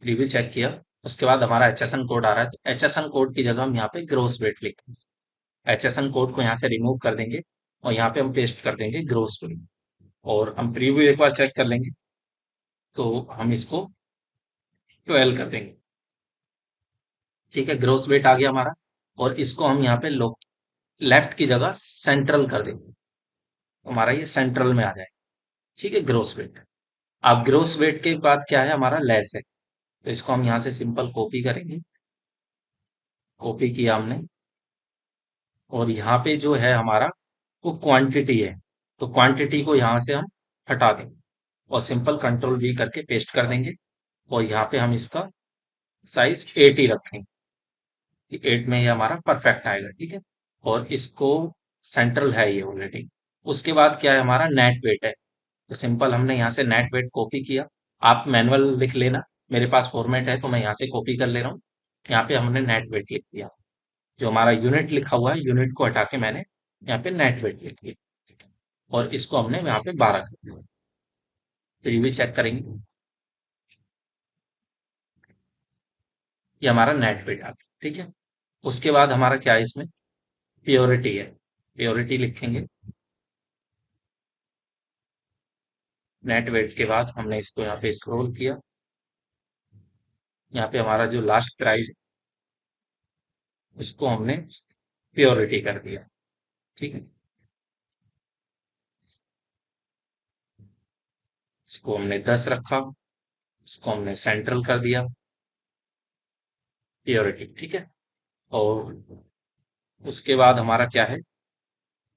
review check किया, उसके बाद हमारा HSN कोड आ रहा है, तो HSN कोड की जगह हम यहाँ पे ग्रोस वेट लिखेंगे। HSN कोड को यहाँ से रिमूव कर देंगे और यहाँ पे हम पेस्ट कर देंगे ग्रोस वेट, और हम प्रीव्यू एक बार चेक कर लेंगे, तो हम इसको 12 कर देंगे। ठीक है, ग्रोस वेट आ गया हमारा, और इसको हम यहाँ पे लेफ्ट की जगह सेंट्रल कर देंगे, हमारा ये सेंट्रल में आ जाए। ठीक है, ग्रोस वेट। अब ग्रोस वेट के बाद क्या है, हमारा लेस है, तो इसको हम यहाँ से सिंपल कॉपी करेंगे, कॉपी किया हमने, और यहाँ पे जो है हमारा वो क्वांटिटी है, तो क्वांटिटी को यहाँ से हम हटा देंगे और सिंपल कंट्रोल V करके पेस्ट कर देंगे, और यहाँ पे हम इसका साइज 8 ही रखेंगे कि 8 में ये हमारा परफेक्ट आएगा। ठीक है, और इसको सेंट्रल है ये ऑलरेडी। उसके बाद क्या है, हमारा नेट वेट है, तो सिंपल हमने यहाँ से नेट वेट कॉपी किया, आप मैनुअल लिख लेना, मेरे पास फॉर्मेट है तो मैं यहाँ से कॉपी कर ले रहा हूँ। यहाँ पे हमने नेट वेट लिख दिया, जो हमारा यूनिट लिखा हुआ है यूनिट को हटा के मैंने यहाँ पे नेट वेट लिख दिया, और इसको हमने यहाँ पे 12 कर दिया। तो ये भी चेक करेंगे, ये हमारा नेट वेट आ गया। ठीक है, उसके बाद हमारा क्या है, इसमें प्योरिटी है, प्योरिटी लिखेंगे। नेट वेट के बाद हमने इसको यहाँ पे स्क्रॉल किया, यहाँ पे हमारा जो लास्ट प्राइस है उसको हमने प्योरिटी कर दिया। ठीक है, इसको हमने 10 रखा, इसको हमने सेंट्रल कर दिया, प्योरिटी। ठीक है, और उसके बाद हमारा क्या है,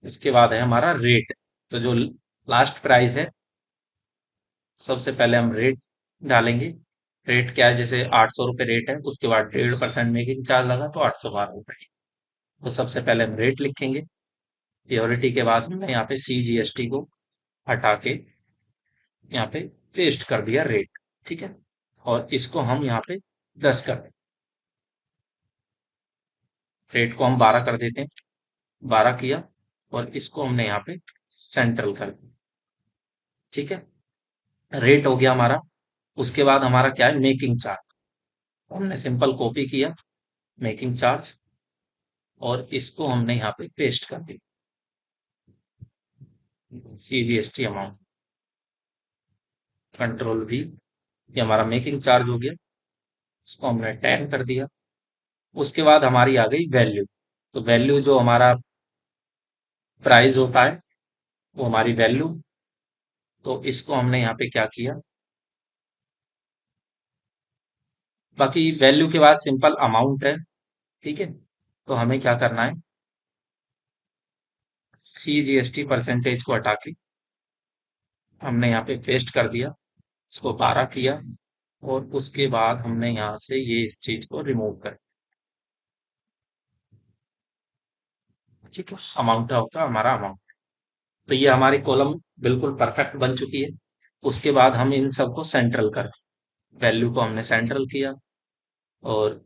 इसके बाद है हमारा रेट, तो जो लास्ट प्राइस है सबसे पहले हम रेट डालेंगे। रेट क्या है, जैसे 800 रुपये रेट है, उसके बाद 1.5% मेकिंग चार्ज लगा तो 812 रुपये, तो सबसे पहले हम रेट लिखेंगे। प्योरिटी के बाद हमने यहाँ पे CGST को हटा के यहाँ पे पेस्ट कर दिया रेट। ठीक है, और इसको हम यहाँ पे 10 कर दें, रेट को हम 12 कर देते हैं, 12 किया, और इसको हमने यहाँ पे सेंट्रल कर दिया। ठीक है, रेट हो गया हमारा। उसके बाद हमारा क्या है, मेकिंग चार्ज, हमने सिंपल कॉपी किया मेकिंग चार्ज, और इसको हमने यहाँ पे पेस्ट कर दिया, CGST अमाउंट, कंट्रोल V, ये हमारा मेकिंग चार्ज हो गया, इसको हमने 10 कर दिया। उसके बाद हमारी आ गई वैल्यू, तो वैल्यू जो हमारा प्राइस होता है वो हमारी वैल्यू, तो इसको हमने यहाँ पे क्या किया, बाकी वैल्यू के बाद सिंपल अमाउंट है। ठीक है, तो हमें क्या करना है, CGST परसेंटेज को हटा के हमने यहाँ पे पेस्ट कर दिया, इसको 12 किया, और उसके बाद हमने यहाँ से ये इस चीज को रिमूव कर, ठीक है, अमाउंट होगा हमारा अमाउंट। तो ये हमारी कॉलम बिल्कुल परफेक्ट बन चुकी है। उसके बाद हम इन सबको सेंट्रल कर, वैल्यू को हमने सेंट्रल किया, और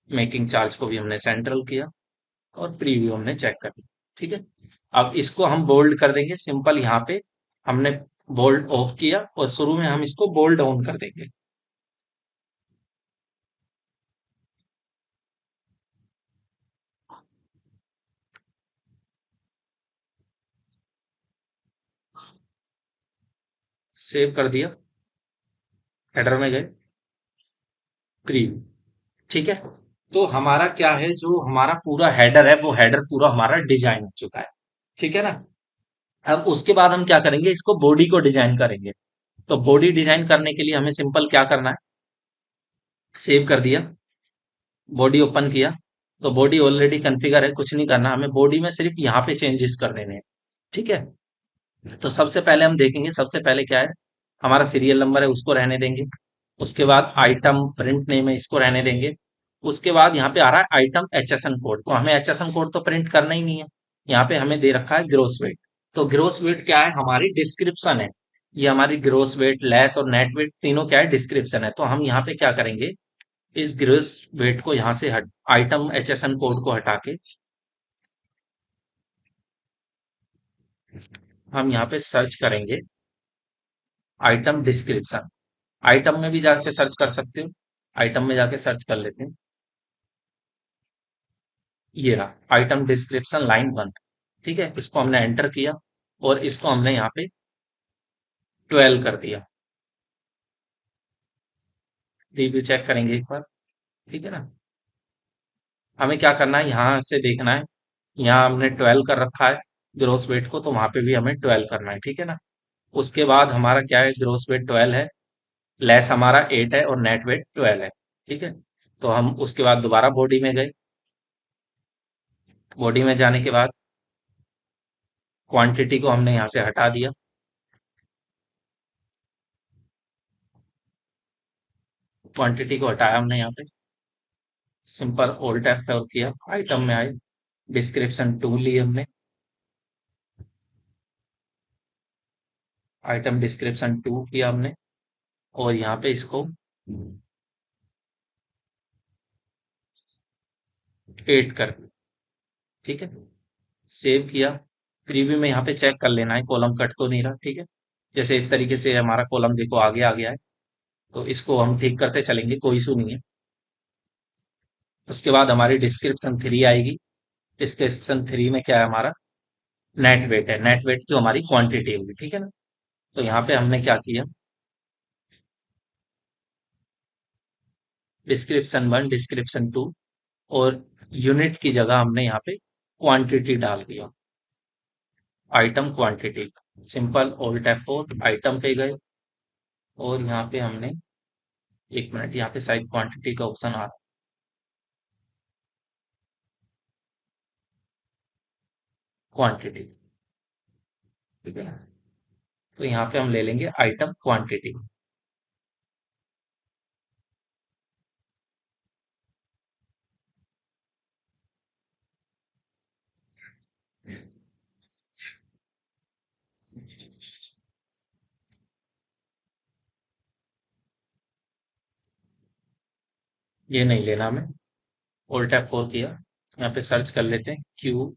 मेकिंग चार्ज को भी हमने सेंट्रल किया, और प्रीव्यू हमने चेक कर लिया, ठीक है। अब इसको हम बोल्ड कर देंगे, सिंपल यहाँ पे हमने बोल्ड ऑफ किया, और शुरू में हम इसको बोल्ड ऑन कर देंगे। सेव कर दिया, हेडर में गए, प्रीव्यू, ठीक है। तो हमारा क्या है, जो हमारा पूरा हेडर है, वो हेडर पूरा हमारा डिजाइन हो चुका है, ठीक है ना। अब उसके बाद हम क्या करेंगे, इसको बॉडी को डिजाइन करेंगे। तो बॉडी डिजाइन करने के लिए हमें सिंपल क्या करना है, सेव कर दिया, बॉडी ओपन किया, तो बॉडी ऑलरेडी कॉन्फ़िगर है, कुछ नहीं करना हमें, बॉडी में सिर्फ यहाँ पे चेंजेस कर देने हैं, ठीक है। तो सबसे पहले हम देखेंगे, सबसे पहले क्या है, हमारा सीरियल नंबर है, उसको रहने देंगे। उसके बाद आइटम प्रिंट नेम है, इसको रहने देंगे। उसके बाद यहाँ पे आ रहा है आइटम एचएसएन कोड, तो हमें एचएसएन कोड तो प्रिंट करना ही नहीं है। यहाँ पे हमें दे रखा है ग्रोस वेट। तो ग्रोस वेट क्या है, हमारी डिस्क्रिप्शन है। ये हमारी ग्रोस वेट, लेस और नेट वेट तीनों क्या है, डिस्क्रिप्शन है। तो हम यहाँ पे क्या करेंगे, इस ग्रोस वेट को यहाँ से हट, आइटम एचएसएन कोड को हटा के हम यहाँ पे सर्च करेंगे आइटम डिस्क्रिप्शन। आइटम में भी जाके सर्च कर सकते हो, आइटम में जाके सर्च कर लेते हैं। ये रहा आइटम डिस्क्रिप्शन लाइन 1, ठीक है। इसको हमने एंटर किया, और इसको हमने यहाँ पे 12 कर दिया। रिव्यू चेक करेंगे एक बार, ठीक है ना। हमें क्या करना है, यहाँ से देखना है, यहाँ हमने 12 कर रखा है ग्रोस वेट को, तो वहां पे भी हमें 12 करना है, ठीक है ना। उसके बाद हमारा क्या है, ग्रोस वेट 12 है, लेस हमारा 8 है, और नेट वेट 12 है, ठीक है। तो हम उसके बाद दोबारा बॉडी में गए, बॉडी में जाने के बाद क्वांटिटी को हमने यहाँ से हटा दिया, क्वांटिटी को हटाया हमने यहाँ पे, सिंपल ओल्ड टैब पर किया, आइटम में आए, डिस्क्रिप्शन 2 ली हमने, आइटम डिस्क्रिप्शन 2 किया हमने, और यहाँ पे इसको 8 कर दिया, ठीक है। सेव किया, प्रीव्यू में यहाँ पे चेक कर लेना है कॉलम कट तो नहीं रहा, ठीक है। जैसे इस तरीके से हमारा कॉलम देखो आगे आ गया है, तो इसको हम ठीक करते चलेंगे, कोई इशू नहीं है। उसके बाद हमारी डिस्क्रिप्शन 3 आएगी। डिस्क्रिप्शन 3 में क्या है, हमारा नेट वेट है, नेट वेट जो हमारी क्वांटिटी होगी, ठीक है ना। तो यहाँ पे हमने क्या किया, डिस्क्रिप्शन 1, डिस्क्रिप्शन 2, और यूनिट की जगह हमने यहाँ पे क्वांटिटी डाल दिया, item quantity. Simple alt F4, item पे गए, और यहाँ पे हमने, एक मिनट, यहाँ पे शायद क्वांटिटी का ऑप्शन आ रहा है, क्वांटिटी, ठीक है। तो यहाँ पे हम ले लेंगे आइटम क्वांटिटी। ये नहीं लेना हमें, ऑल्ट F4 किया, यहाँ पे सर्च कर लेते हैं क्यू,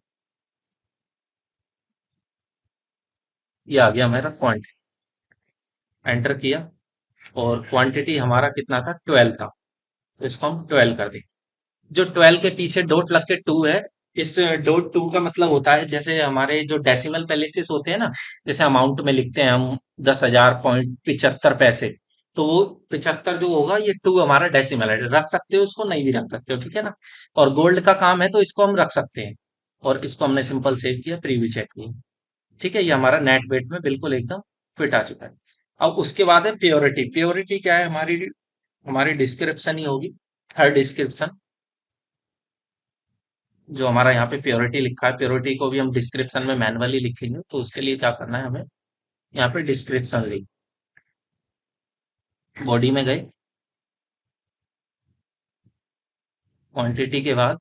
ये आ गया हमारा क्वांटिटी, एंटर किया, और क्वांटिटी हमारा कितना था, 12 था, तो इसको हम 12 कर देंगे। जो 12 के पीछे डॉट लग के 2 है, इस डॉट 2 का मतलब होता है, जैसे हमारे जो डेसिमल पैलेसेस होते हैं ना, जैसे अमाउंट में लिखते हैं हम 10,000.75 पैसे, तो वो 75 जो होगा, ये 2 हमारा डेसिमल है, रख सकते हो इसको, नहीं भी रख सकते हो, ठीक है ना। और गोल्ड का काम है, तो इसको हम रख सकते हैं। और इसको हमने सिंपल सेव किया, प्रीव्यू चेक किया, ठीक है। ये हमारा नेट वेट में बिल्कुल एकदम फिट आ चुका है। अब उसके बाद है प्योरिटी। प्योरिटी क्या है, हमारी हमारी डिस्क्रिप्शन ही होगी, हर डिस्क्रिप्शन, जो हमारा यहाँ पे प्योरिटी लिखा है, प्योरिटी को भी हम डिस्क्रिप्शन में मैन्युअली लिखेंगे, तो उसके लिए क्या करना है हमें, यहाँ पे डिस्क्रिप्शन लिंक, बॉडी में गए, क्वांटिटी के बाद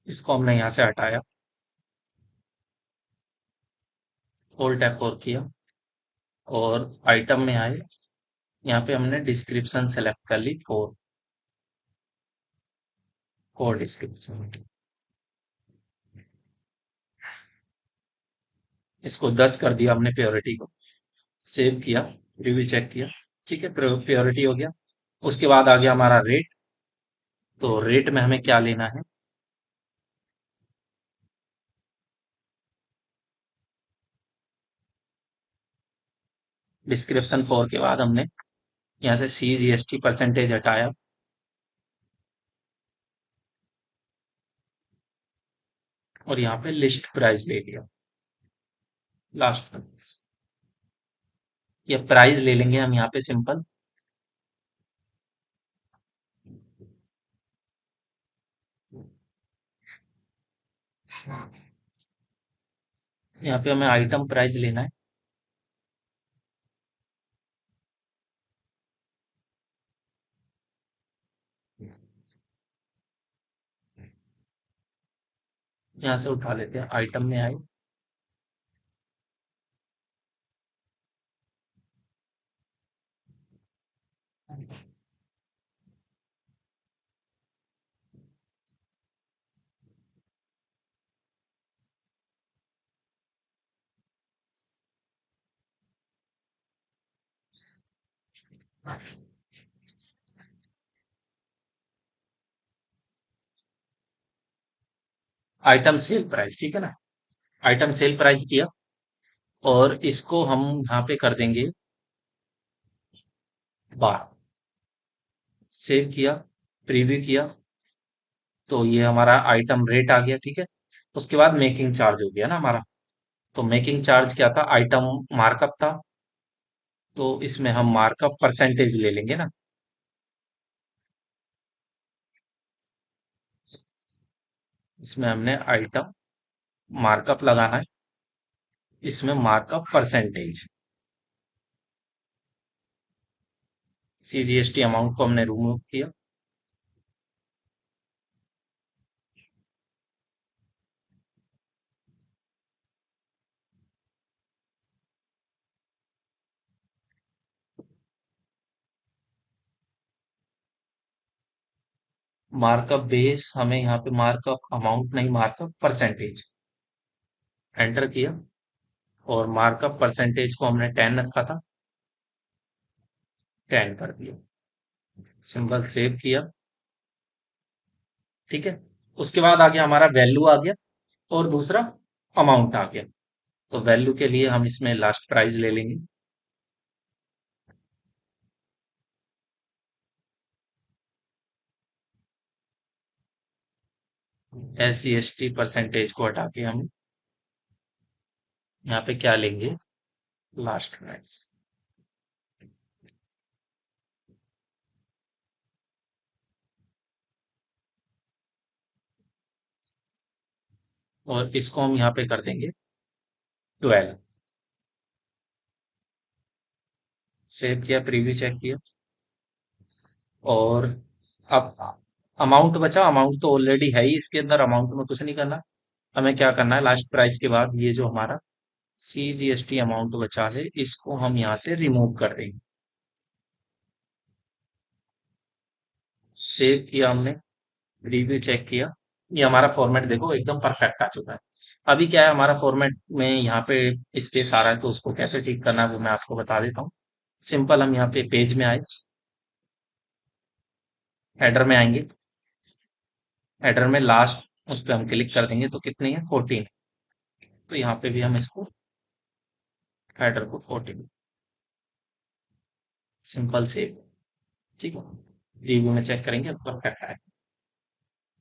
इसको हमने यहाँ से हटाया, और टैप और किया, और आइटम में आए, यहाँ पे हमने डिस्क्रिप्शन सेलेक्ट कर ली, फोर, फोर डिस्क्रिप्शन। इसको 10 कर दिया हमने प्योरिटी को, सेव किया, रिव्यू चेक किया, ठीक है, प्योरिटी हो गया। उसके बाद आ गया हमारा रेट। तो रेट में हमें क्या लेना है, डिस्क्रिप्शन 4 के बाद हमने यहाँ से CGST परसेंटेज हटाया, और यहाँ पे लिस्ट प्राइस ले लिया, लास्ट प्राइस। ये प्राइस ले लेंगे हम यहाँ पे सिंपल, यहाँ पे हमें आइटम प्राइस लेना है, यहाँ से उठा लेते हैं, आइटम में आए, आइटम सेल प्राइस, ठीक है ना, आइटम सेल प्राइस किया, और इसको हम यहाँ पे कर देंगे 12, सेव किया, प्रीव्यू किया, तो ये हमारा आइटम रेट आ गया, ठीक है। उसके बाद मेकिंग चार्ज हो गया ना हमारा। तो मेकिंग चार्ज क्या था, आइटम मार्कअप था, तो इसमें हम मार्कअप परसेंटेज ले लेंगे ना, इसमें हमने आइटम मार्कअप लगाना है, इसमें मार्कअप परसेंटेज, CGST अमाउंट को हमने रिमूव किया, मार्कअप बेस हमें यहाँ पे मार्कअप अमाउंट नहीं, मार्कअप परसेंटेज, एंटर किया, और मार्कअप परसेंटेज को हमने 10 रखा था, 10 कर दिया, सिंबल सेव किया, ठीक है। उसके बाद आ गया हमारा वैल्यू आ गया, और दूसरा अमाउंट आ गया। तो वैल्यू के लिए हम इसमें लास्ट प्राइस ले लेंगे, SGST परसेंटेज को हटा के हम यहाँ पे क्या लेंगे, लास्ट प्राइस। और इसको हम यहाँ पे कर देंगे 12, सेव किया, प्रीव्यू चेक किया, और अब अमाउंट बचा, अमाउंट तो ऑलरेडी है ही इसके अंदर, अमाउंट में कुछ नहीं करना। हमें क्या करना है, लास्ट प्राइस के बाद ये जो हमारा CGST अमाउंट बचा है, इसको हम यहाँ से रिमूव कर देंगे, सेव किया हमने, रिव्यू चेक किया, ये हमारा फॉर्मेट देखो एकदम परफेक्ट आ चुका है। अभी क्या है, हमारा फॉर्मेट में यहाँ पे स्पेस आ रहा है, तो उसको कैसे ठीक करना है वो मैं आपको बता देता हूँ। सिंपल, हम यहाँ पे पेज में आए, हेडर में आएंगे, हेडर में लास्ट उस पर हम क्लिक कर देंगे, तो कितनी है, 14, तो यहाँ पे भी हम इसको हेडर को 14, सिंपल सेव, ठीक है, रिव्यू में चेक करेंगे परफेक्ट आए।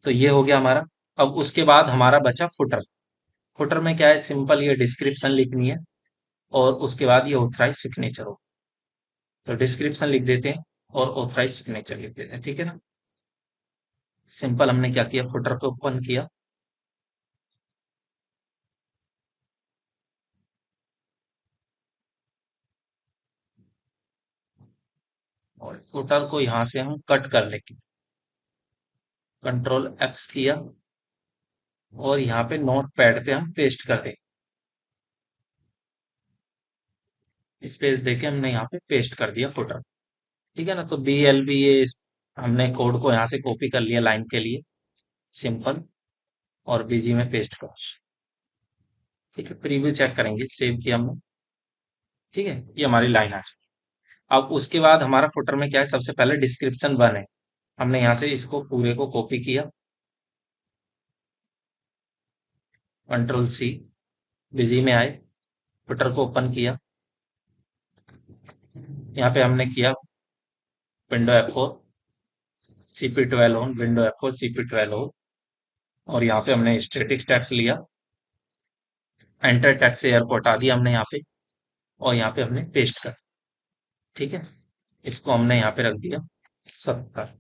तो ये हो गया हमारा। अब उसके बाद हमारा बचा फुटर। फुटर में क्या है, सिंपल ये डिस्क्रिप्शन लिखनी है, और उसके बाद ये ऑथराइज सिग्नेचर हो, तो डिस्क्रिप्शन लिख देते हैं और ऑथराइज सिग्नेचर लिख देते हैं, ठीक है ना। सिंपल हमने क्या किया, फुटर पे ओपन किया, और फुटर को यहां से हम कट कर लेंगे, कंट्रोल एक्स किया, और यहाँ पे नोट पैड पे हम पेस्ट कर देंगे। स्पेस देके हमने यहाँ पे पेस्ट कर दिया फुटर, ठीक है ना। तो BLB ये हमने कोड को यहाँ से कॉपी कर लिया लाइन के लिए, सिंपल, और BG में पेस्ट कर, ठीक है। प्रीव्यू चेक करेंगे, सेव किया हमने, ठीक है, ये हमारी लाइन आ चुकी है। अब उसके बाद हमारा फुटर में क्या है, सबसे पहले डिस्क्रिप्शन 1 है, हमने यहाँ से इसको पूरे को कॉपी किया, कंट्रोल C, बिजी में आए, फुटर को ओपन किया, यहाँ पे हमने किया window F4, CP12 on, window F4 CP12 on, और यहाँ पे हमने स्टैटिक टैक्स लिया, एंटर टैक्स से एयर को हटा दिया हमने यहाँ पे, और यहाँ पे हमने पेस्ट कर, ठीक है। इसको हमने यहाँ पे रख दिया 70,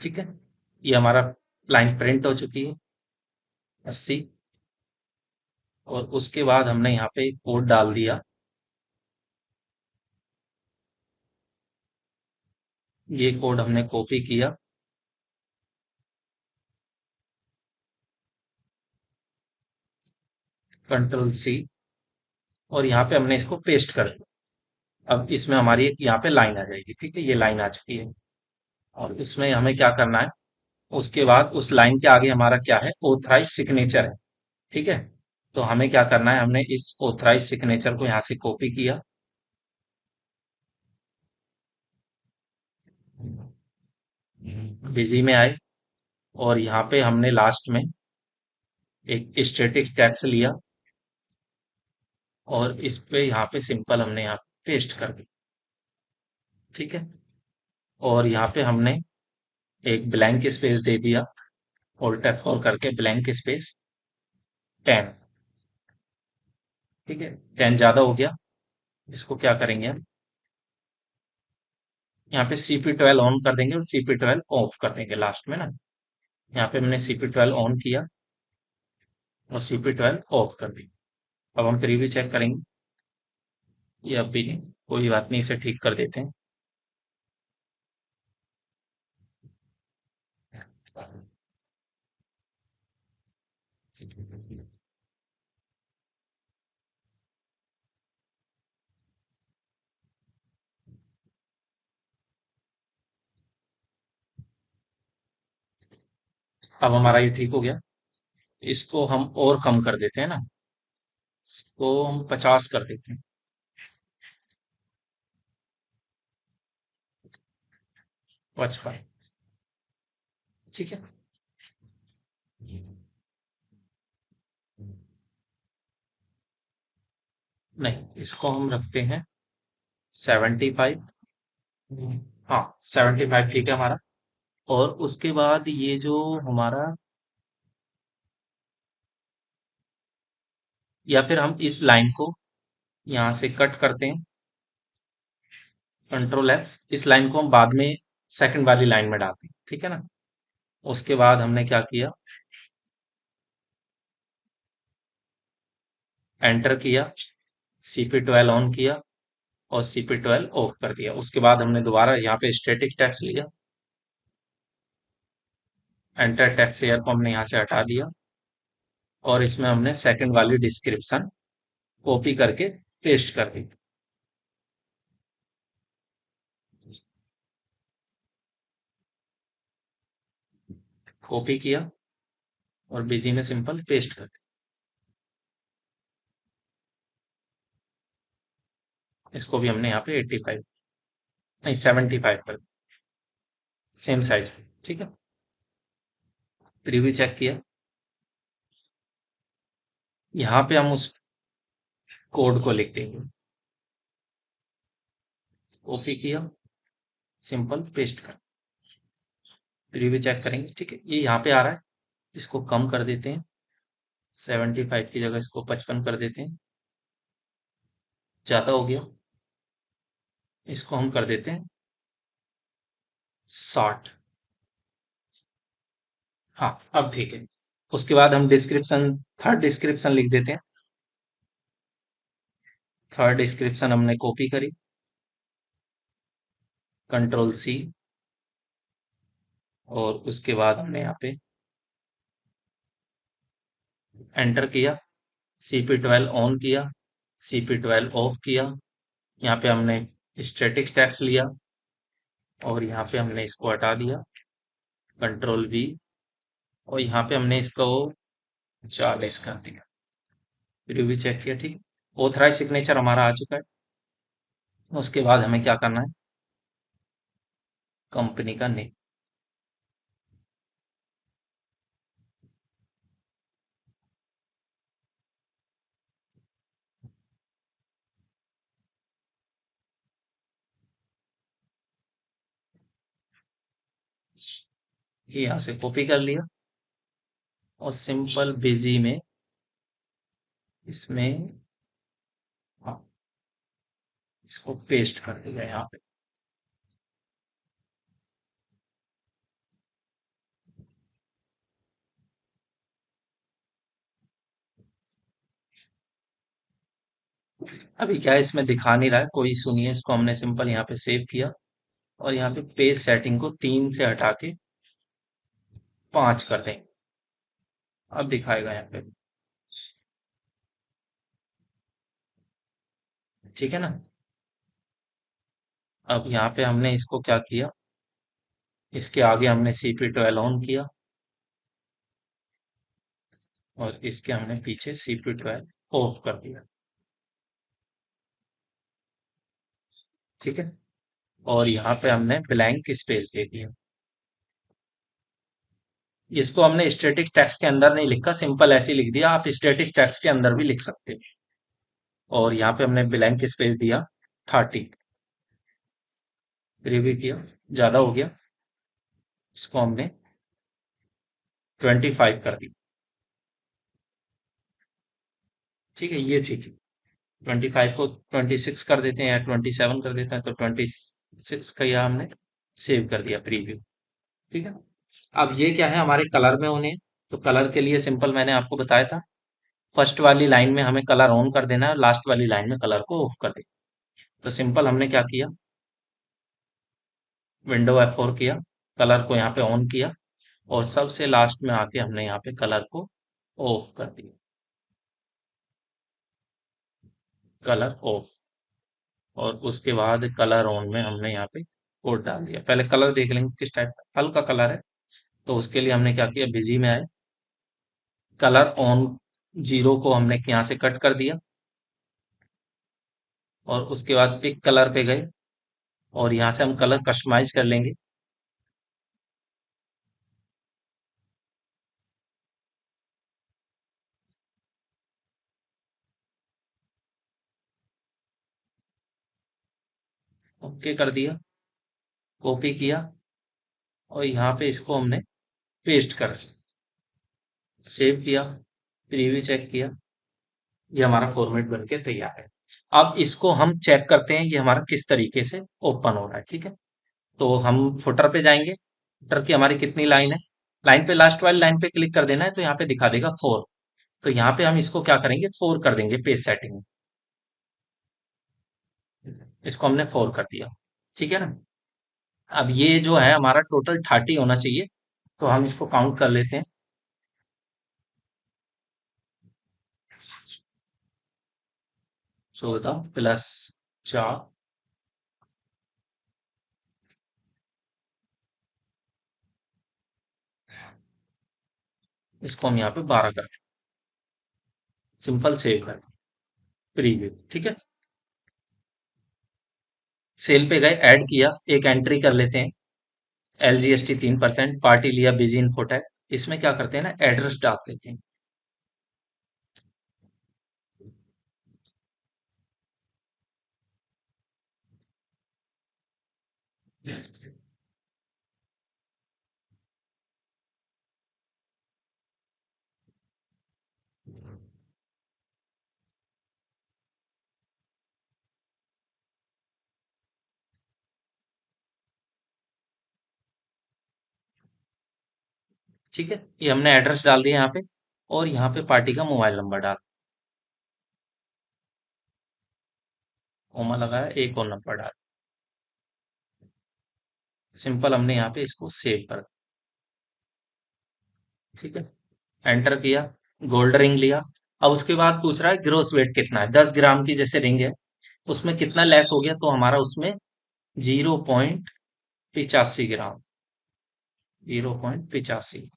ठीक है। ये हमारा लाइन प्रिंट हो चुकी है 80, और उसके बाद हमने यहाँ पे कोड डाल दिया, ये कोड हमने कॉपी किया, कंट्रोल C, और यहाँ पे हमने इसको पेस्ट कर दिया। अब इसमें हमारी एक यहाँ पे लाइन आ जाएगी, ठीक है, ये लाइन आ चुकी है। और इसमें हमें क्या करना है, उसके बाद उस लाइन के आगे हमारा क्या है, ऑथराइज सिग्नेचर है, ठीक है। तो हमें क्या करना है, हमने इस ऑथराइज सिग्नेचर को यहाँ से कॉपी किया, बिजी में आए, और यहाँ पे हमने लास्ट में एक स्टैटिक टैक्स लिया, और इस पे यहाँ पे सिंपल हमने यहाँ पेस्ट कर दी, ठीक है। और यहाँ पे हमने एक ब्लैंक स्पेस दे दिया, ऑल्ट F4 करके ब्लैंक स्पेस 10, ठीक है। 10 ज्यादा हो गया, इसको क्या करेंगे हम, यहाँ पे CP12 ऑन कर देंगे और CP12 ऑफ कर देंगे लास्ट में ना। यहाँ पे हमने CP12 ऑन किया और CP12 ऑफ कर दी। अब हम प्रीव्यू चेक करेंगे, ये अब भी नहीं, कोई बात नहीं, इसे ठीक कर देते हैं। अब हमारा ये ठीक हो गया, इसको हम और कम कर देते हैं ना, इसको हम 50 कर देते हैं, 55, ठीक है। नहीं, इसको हम रखते हैं 75, हाँ 75 ठीक है हमारा। और उसके बाद ये जो हमारा, या फिर हम इस लाइन को यहाँ से कट करते हैं, कंट्रोल एक्स, इस लाइन को हम बाद में सेकंड वाली लाइन में डालते हैं, ठीक है ना। उसके बाद हमने क्या किया, एंटर किया, CP12 ऑन किया, और CP12 ऑफ कर दिया। उसके बाद हमने दोबारा यहाँ पे स्टैटिक टैक्स लिया, एंटर टैक्स एयर को हमने यहाँ से हटा दिया, और इसमें हमने सेकंड वाली डिस्क्रिप्शन कॉपी करके पेस्ट कर दी, कॉपी किया और बीजी में सिंपल पेस्ट कर दी। इसको भी हमने यहाँ पे 85, नहीं 75 कर दी, सेम साइज पे, ठीक है। प्रीव्यू चेक किया, यहाँ पे हम उस कोड को लिख देंगे, कॉपी किया, सिंपल पेस्ट कर, रिव्यू चेक करेंगे, ठीक है, ये यहाँ पे आ रहा है। इसको कम कर देते हैं, 75 की जगह इसको 55 कर देते हैं, ज़्यादा हो गया। इसको हम कर देते हैं 60। हाँ, अब ठीक है। उसके बाद हम डिस्क्रिप्शन, थर्ड डिस्क्रिप्शन लिख देते हैं। थर्ड डिस्क्रिप्शन हमने कॉपी करी, कंट्रोल सी, और उसके बाद हमने यहाँ पे एंटर किया, CP12 ऑन किया, CP12 ऑफ किया। यहाँ पे हमने स्टैटिक टैक्स लिया और यहाँ पे हमने इसको हटा दिया, कंट्रोल वी, और यहाँ पे हमने इसको 40 कर दिया। फिर भी चेक किया, ठीक। ऑथराइज सिग्नेचर हमारा आ चुका है। उसके बाद हमें क्या करना है, कंपनी का नेम। ये यहाँ से कॉपी कर लिया और सिंपल बिजी में इसमें, हाँ, इसको पेस्ट कर दिया यहाँ पे। अभी क्या है, इसमें दिखा नहीं रहा है, कोई सुनिए, इसको हमने सिंपल यहाँ पे सेव किया और यहाँ पे पेज सेटिंग को 3 से हटा के 5 कर देंगे। अब दिखाएगा यहाँ पे, ठीक है ना। अब यहाँ पे हमने इसको क्या किया, इसके आगे हमने CP12 ऑन किया और इसके हमने पीछे CP12 ऑफ कर दिया, ठीक है। और यहाँ पे हमने ब्लैंक स्पेस दे दिया। इसको हमने स्टैटिक टैक्स के अंदर नहीं लिखा, सिंपल ऐसे ही लिख दिया, आप स्टैटिक टैक्स के अंदर भी लिख सकते हो। और यहाँ पे हमने ब्लैंक स्पेस दिया 30, रिव्यू किया, ज्यादा हो गया, इसको हमने 25 कर दी, ठीक है, ये ठीक है। 25 को 26 कर देते हैं या 27 कर देते हैं, तो 26 का यह हमने सेव कर दिया प्रीव्यू, ठीक है। अब ये क्या है, हमारे कलर में होने हैं। तो कलर के लिए सिंपल मैंने आपको बताया था, फर्स्ट वाली लाइन में हमें कलर ऑन कर देना है और लास्ट वाली लाइन में कलर को ऑफ कर देना। तो सिंपल हमने क्या किया, विंडो F4 किया, कलर को यहाँ पे ऑन किया और सबसे लास्ट में आके हमने यहाँ पे कलर को ऑफ कर दिया, कलर ऑफ। और उसके बाद कलर ऑन में हमने यहाँ पे कोड डाल दिया। पहले कलर देख लेंगे किस टाइप का, हल्का कलर है। तो उसके लिए हमने क्या किया, बिजी में आए, कलर ऑन 0 को हमने यहाँ से कट कर दिया और उसके बाद पिक कलर पे गए और यहाँ से हम कलर कस्टमाइज कर लेंगे। 'ओके' कर दिया, कॉपी किया और यहाँ पे इसको हमने पेस्ट कर, सेव किया, प्रीव्यू चेक किया, ये हमारा फॉर्मेट बन के तैयार है। अब इसको हम चेक करते हैं ये हमारा किस तरीके से ओपन हो रहा है, ठीक है। तो हम फुटर पे जाएंगे, फुटर की हमारी कितनी लाइन है, लाइन पे लास्ट वाली लाइन पे क्लिक कर देना है, तो यहाँ पे दिखा देगा 4। तो यहाँ पे हम इसको क्या करेंगे, 4 कर देंगे पेज सेटिंग में। इसको हमने 4 कर दिया, ठीक है ना। अब ये जो है हमारा टोटल 30 होना चाहिए, तो हम इसको काउंट कर लेते हैं। 14 प्लस 4, इसको हम यहाँ पे 12 कर, सिंपल सेव कर, प्रीव्यू, ठीक है। सेल पे गए, ऐड किया, एक एंट्री कर लेते हैं, LGST 3%, पार्टी लिया बिजी इन्फोटेक। इसमें क्या करते हैं ना, एड्रेस डाल देते हैं। ठीक है, ये हमने एड्रेस डाल दिया यहाँ पे, और यहाँ पे पार्टी का मोबाइल नंबर डाल, कोमा लगाया, एक और नंबर डाल। सिंपल हमने यहाँ पे इसको सेव कर, ठीक है, एंटर किया, गोल्ड रिंग लिया। अब उसके बाद पूछ रहा है ग्रोस वेट कितना है, 10 ग्राम की जैसे रिंग है, उसमें कितना लेस हो गया, तो हमारा उसमें 0.85 ग्राम, 0.85।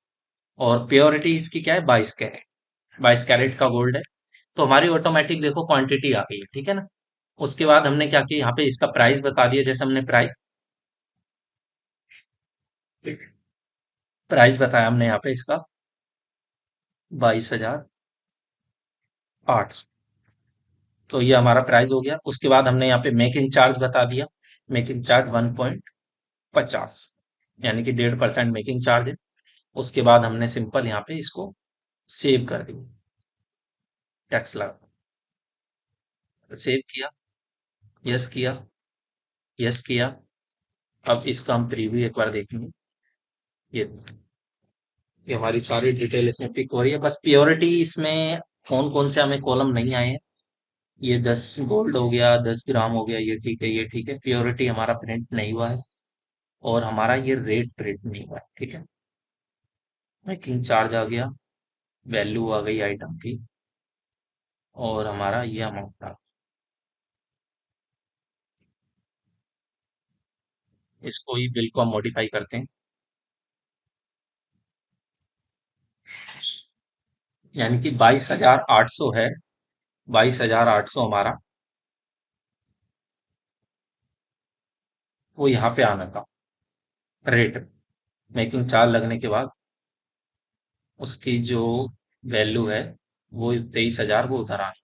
और प्योरिटी इसकी क्या है, 22 कैरेट, 22 कैरेट का गोल्ड है। तो हमारी ऑटोमेटिक देखो क्वांटिटी आ गई है, ठीक है ना। उसके बाद हमने क्या किया, यहाँ पे इसका प्राइस बता दिया, जैसे हमने प्राइस प्राइस बताया हमने यहाँ पे इसका 22,800। तो ये हमारा प्राइस हो गया। उसके बाद हमने यहाँ पे मेकिंग चार्ज बता दिया, मेकिंग चार्ज 1.50, यानी कि 1.5% मेकिंग चार्ज है। उसके बाद हमने सिंपल यहाँ पे इसको सेव कर दी, टैक्स लगा, सेव किया, यस किया, यस किया। अब इसका हम प्रीव्यू एक बार देखेंगे। ये हमारी सारी डिटेल इसमें पिक हो रही है, बस प्योरिटी इसमें कौन कौन से हमें कॉलम नहीं आए हैं। ये 10 गोल्ड हो गया, 10 ग्राम हो गया, ये ठीक है, ये ठीक है, प्योरिटी हमारा प्रिंट नहीं हुआ है। और हमारा ये रेट प्रिंट नहीं हुआ है, ठीक है। मेकिंग चार्ज आ गया, वैल्यू आ गई आइटम की, और हमारा ये अमाउंट आ, इसको ही बिल को हम मॉडिफाई करते हैं, यानी कि 22,800 है, 22,800 हमारा वो यहाँ पे आना था रेट। मेकिंग चार्ज लगने के बाद उसकी जो वैल्यू है वो 23,000 वो उधर आनी।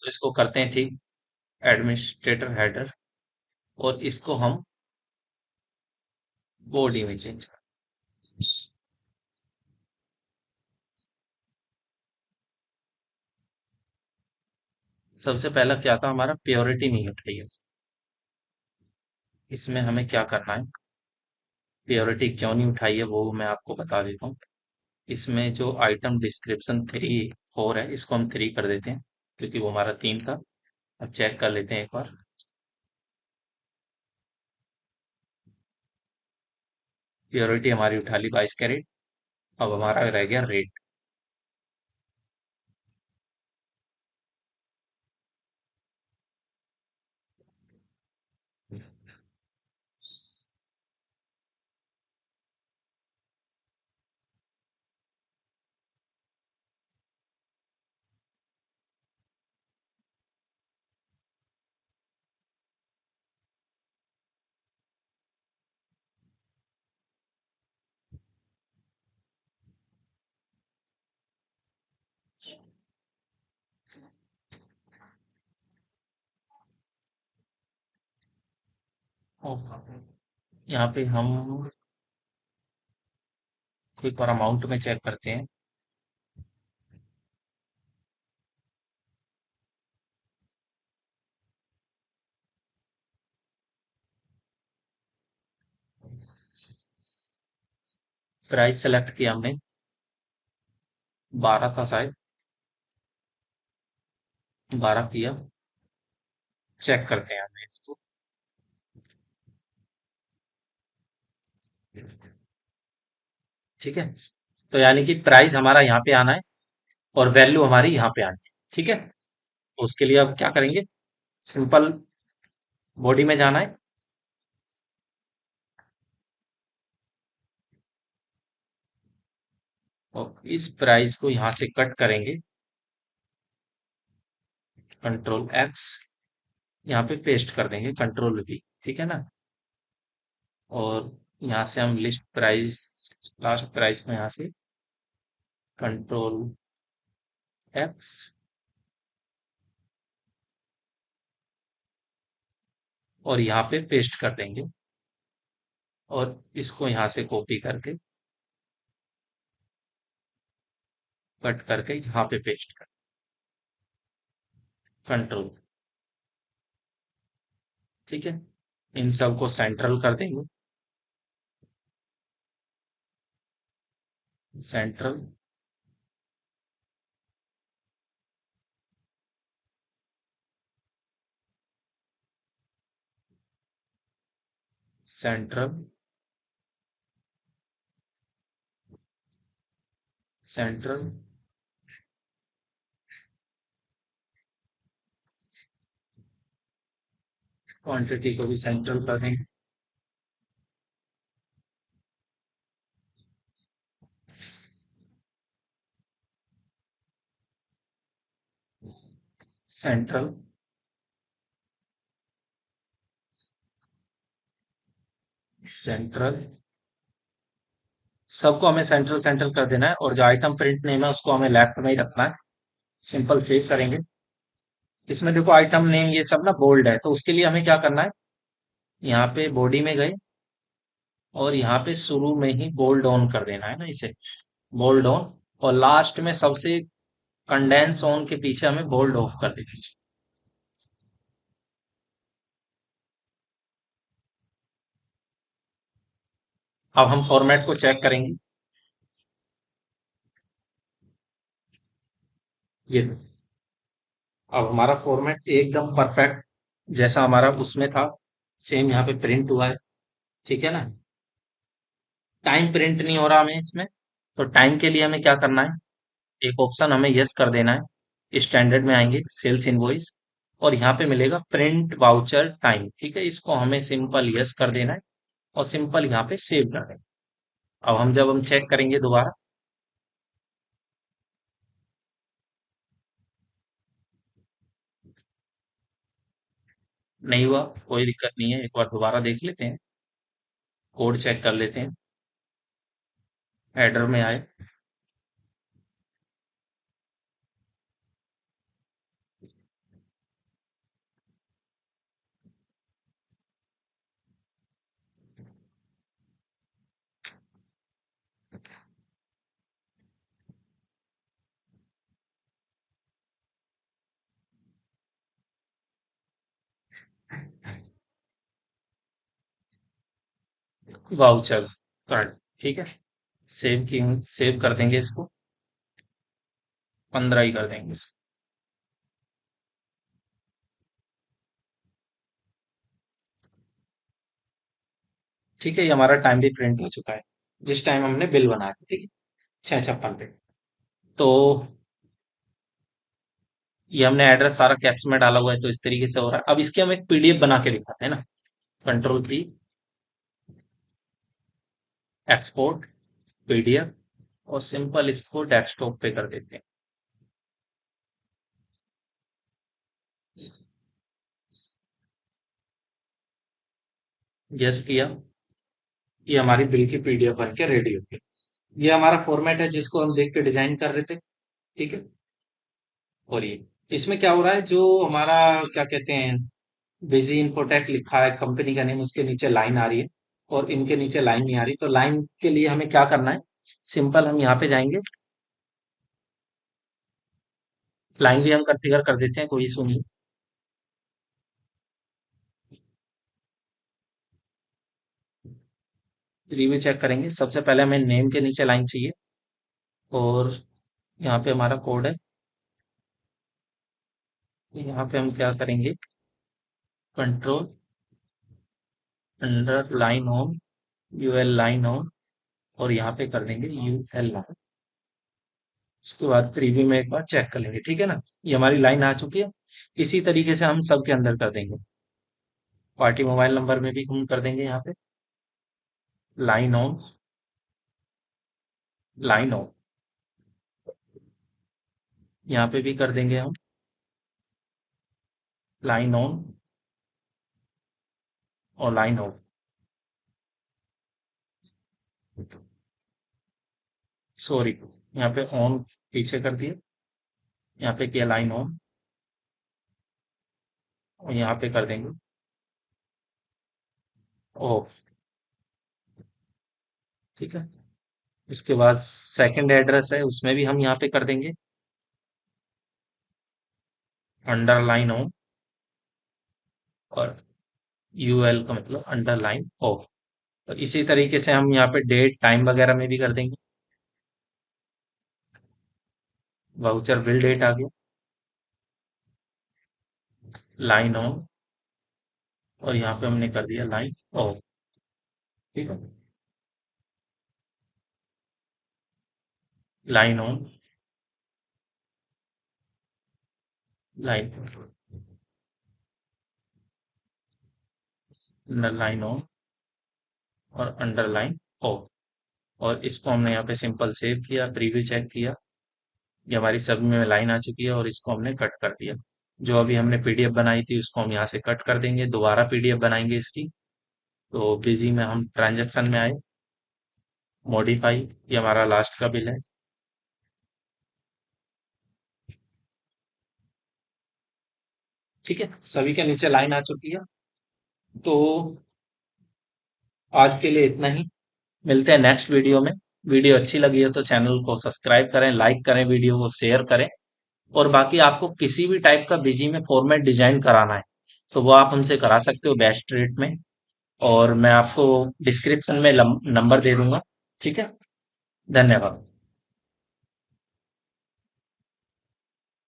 तो इसको करते हैं ठीक, एडमिनिस्ट्रेटर हेडर, और इसको हम बॉडी में चेंज कर। सबसे पहला क्या था, हमारा प्योरिटी नहीं उठ रही है। इसमें हमें क्या करना है, प्योरिटी क्यों नहीं उठाई है वो मैं आपको बता देता हूँ। इसमें जो आइटम डिस्क्रिप्शन 3 4 है, इसको हम 3 कर देते हैं, क्योंकि वो हमारा 3 था। अब चेक कर लेते हैं एक बार। प्योरिटी हमारी उठा ली 22 कैरेट। अब हमारा रह गया रेट। यहाँ पे हम एक बार अमाउंट में चेक करते हैं। प्राइस सेलेक्ट किया हमने, 12 था शायद, 12 किया। चेक करते हैं हमें इसको। ठीक है, तो यानी कि प्राइस हमारा यहाँ पे आना है, और वैल्यू हमारी यहाँ पे आनी है, ठीक है। तो उसके लिए अब क्या करेंगे, सिंपल बॉडी में जाना है, और इस प्राइस को यहाँ से कट करेंगे, कंट्रोल एक्स, यहाँ पे पेस्ट कर देंगे, कंट्रोल वी, ठीक है ना। और यहाँ से हम लिस्ट प्राइस, लास्ट प्राइस को यहाँ से कंट्रोल एक्स, और यहाँ पे पेस्ट कर देंगे, और इसको यहाँ से कॉपी करके कट करके यहाँ पे पेस्ट कर, कंट्रोल, ठीक है। इन सबको सेंट्रल कर देंगे, सेंट्रल, सेंट्रल, सेंट्रल, क्वांटिटी को भी सेंट्रल कर देंगे। सेंट्रल, सेंट्रल, सबको हमें सेंट्रल सेंट्रल कर देना है, और जो आइटम प्रिंट नेम है उसको हमें लेफ्ट में ही रखना है। सिंपल सेव करेंगे। इसमें देखो आइटम नेम ये सब ना बोल्ड है, तो उसके लिए हमें क्या करना है, यहाँ पे बॉडी में गए और यहाँ पे शुरू में ही बोल्ड ऑन कर देना है ना इसे, बोल्ड ऑन, और लास्ट में सबसे कंडेंस ऑन के पीछे हमें बोल्ड ऑफ कर देना है। अब हम फॉर्मेट को चेक करेंगे। ये अब हमारा फॉर्मेट एकदम परफेक्ट जैसा हमारा उसमें था, सेम यहाँ पे प्रिंट हुआ है। ठीक है ना। टाइम प्रिंट नहीं हो रहा हमें इसमें, तो टाइम के लिए हमें क्या करना है, एक ऑप्शन हमें यस कर देना है। स्टैंडर्ड में आएंगे, सेल्स इनवॉइस, और यहाँ पे मिलेगा प्रिंट वाउचर टाइम। ठीक है, इसको हमें सिंपल यस कर देना है और सिंपल यहाँ पे सेव कर देना है। अब हम जब हम चेक करेंगे दोबारा, नहीं हुआ, कोई दिक्कत नहीं है, एक बार दोबारा देख लेते हैं, कोड चेक कर लेते हैं। हेडर में आए, वाउचर कार्ड। ठीक है, सेव की, सेव कर देंगे इसको, 15 ही कर देंगे इसको। ठीक है, ये हमारा टाइम भी प्रिंट हो चुका है जिस टाइम हमने बिल बनाया था। ठीक है, 6:56 पे। तो ये हमने एड्रेस सारा कैप्स में डाला हुआ है, तो इस तरीके से हो रहा है। अब इसकी हम एक पीडीएफ बना के दिखाते हैं ना। कंट्रोल पी, एक्सपोर्ट पीडीएफ, और सिंपल इसको डेस्कटॉप पे कर देते हैं। यस किया, ये हमारी बिल की पीडीएफ बन के रेडी हो गई। ये हमारा फॉर्मेट है जिसको हम देख के डिजाइन कर रहे थे। ठीक है, और ये इसमें क्या हो रहा है, जो हमारा क्या कहते हैं, बिजी इन्फोटेक लिखा है कंपनी का नेम, उसके नीचे लाइन आ रही है और इनके नीचे लाइन नहीं आ रही। तो लाइन के लिए हमें क्या करना है, सिंपल हम यहाँ पे जाएंगे, लाइन भी हम कॉन्फ़िगर कर देते हैं, कोई इशू नहीं। रिव्यू चेक करेंगे, सबसे पहले हमें नेम के नीचे लाइन चाहिए, और यहाँ पे हमारा कोड है। यहाँ पे हम क्या करेंगे, control underline home, UL line home, और यहाँ पे कर देंगे यूएल लाइन। उसके बाद प्रीव्यू में एक बार चेक कर लेंगे। ठीक है ना, ये हमारी लाइन आ चुकी है। इसी तरीके से हम सबके अंदर कर देंगे। पार्टी मोबाइल नंबर में भी हम कर देंगे यहाँ पे लाइन ऑन, लाइन ऑन, यहाँ पे भी कर देंगे हम लाइन ऑन और लाइन ऑन। सॉरी, यहाँ पे ऑन पीछे कर दिए, यहाँ पे किया लाइन ऑन, और यहाँ पे कर देंगे ऑफ। ठीक है, उसके बाद सेकंड एड्रेस है, उसमें भी हम यहाँ पे कर देंगे अंडरलाइन ऑन, और यूएल का मतलब अंडरलाइन ऑफ। और इसी तरीके से हम यहाँ पे डेट टाइम वगैरह में भी कर देंगे। वाउचर बिल डेट आ गया, लाइन ऑन, और यहाँ पे हमने कर दिया लाइन ऑफ। ठीक है, line on, line, line on, और अंडरलाइन ऑफ। और इसको हमने यहाँ पे सिंपल सेव किया, प्रीव्यू चेक किया, ये हमारी सब में लाइन आ चुकी है, और इसको हमने कट कर दिया। जो अभी हमने पीडीएफ बनाई थी उसको हम यहाँ से कट कर देंगे, दोबारा पीडीएफ बनाएंगे इसकी। तो बिजी में हम ट्रांजैक्शन में आए, मॉडिफाई, ये हमारा लास्ट का बिल है। ठीक है, सभी के नीचे लाइन आ चुकी है। तो आज के लिए इतना ही, मिलते हैं नेक्स्ट वीडियो में। वीडियो अच्छी लगी है तो चैनल को सब्सक्राइब करें, लाइक करें, वीडियो को शेयर करें। और बाकी आपको किसी भी टाइप का बिजी में फॉर्मेट डिजाइन कराना है तो वो आप हमसे करा सकते हो बेस्ट रेट में, और मैं आपको डिस्क्रिप्शन में नंबर दे दूंगा। ठीक है, धन्यवाद।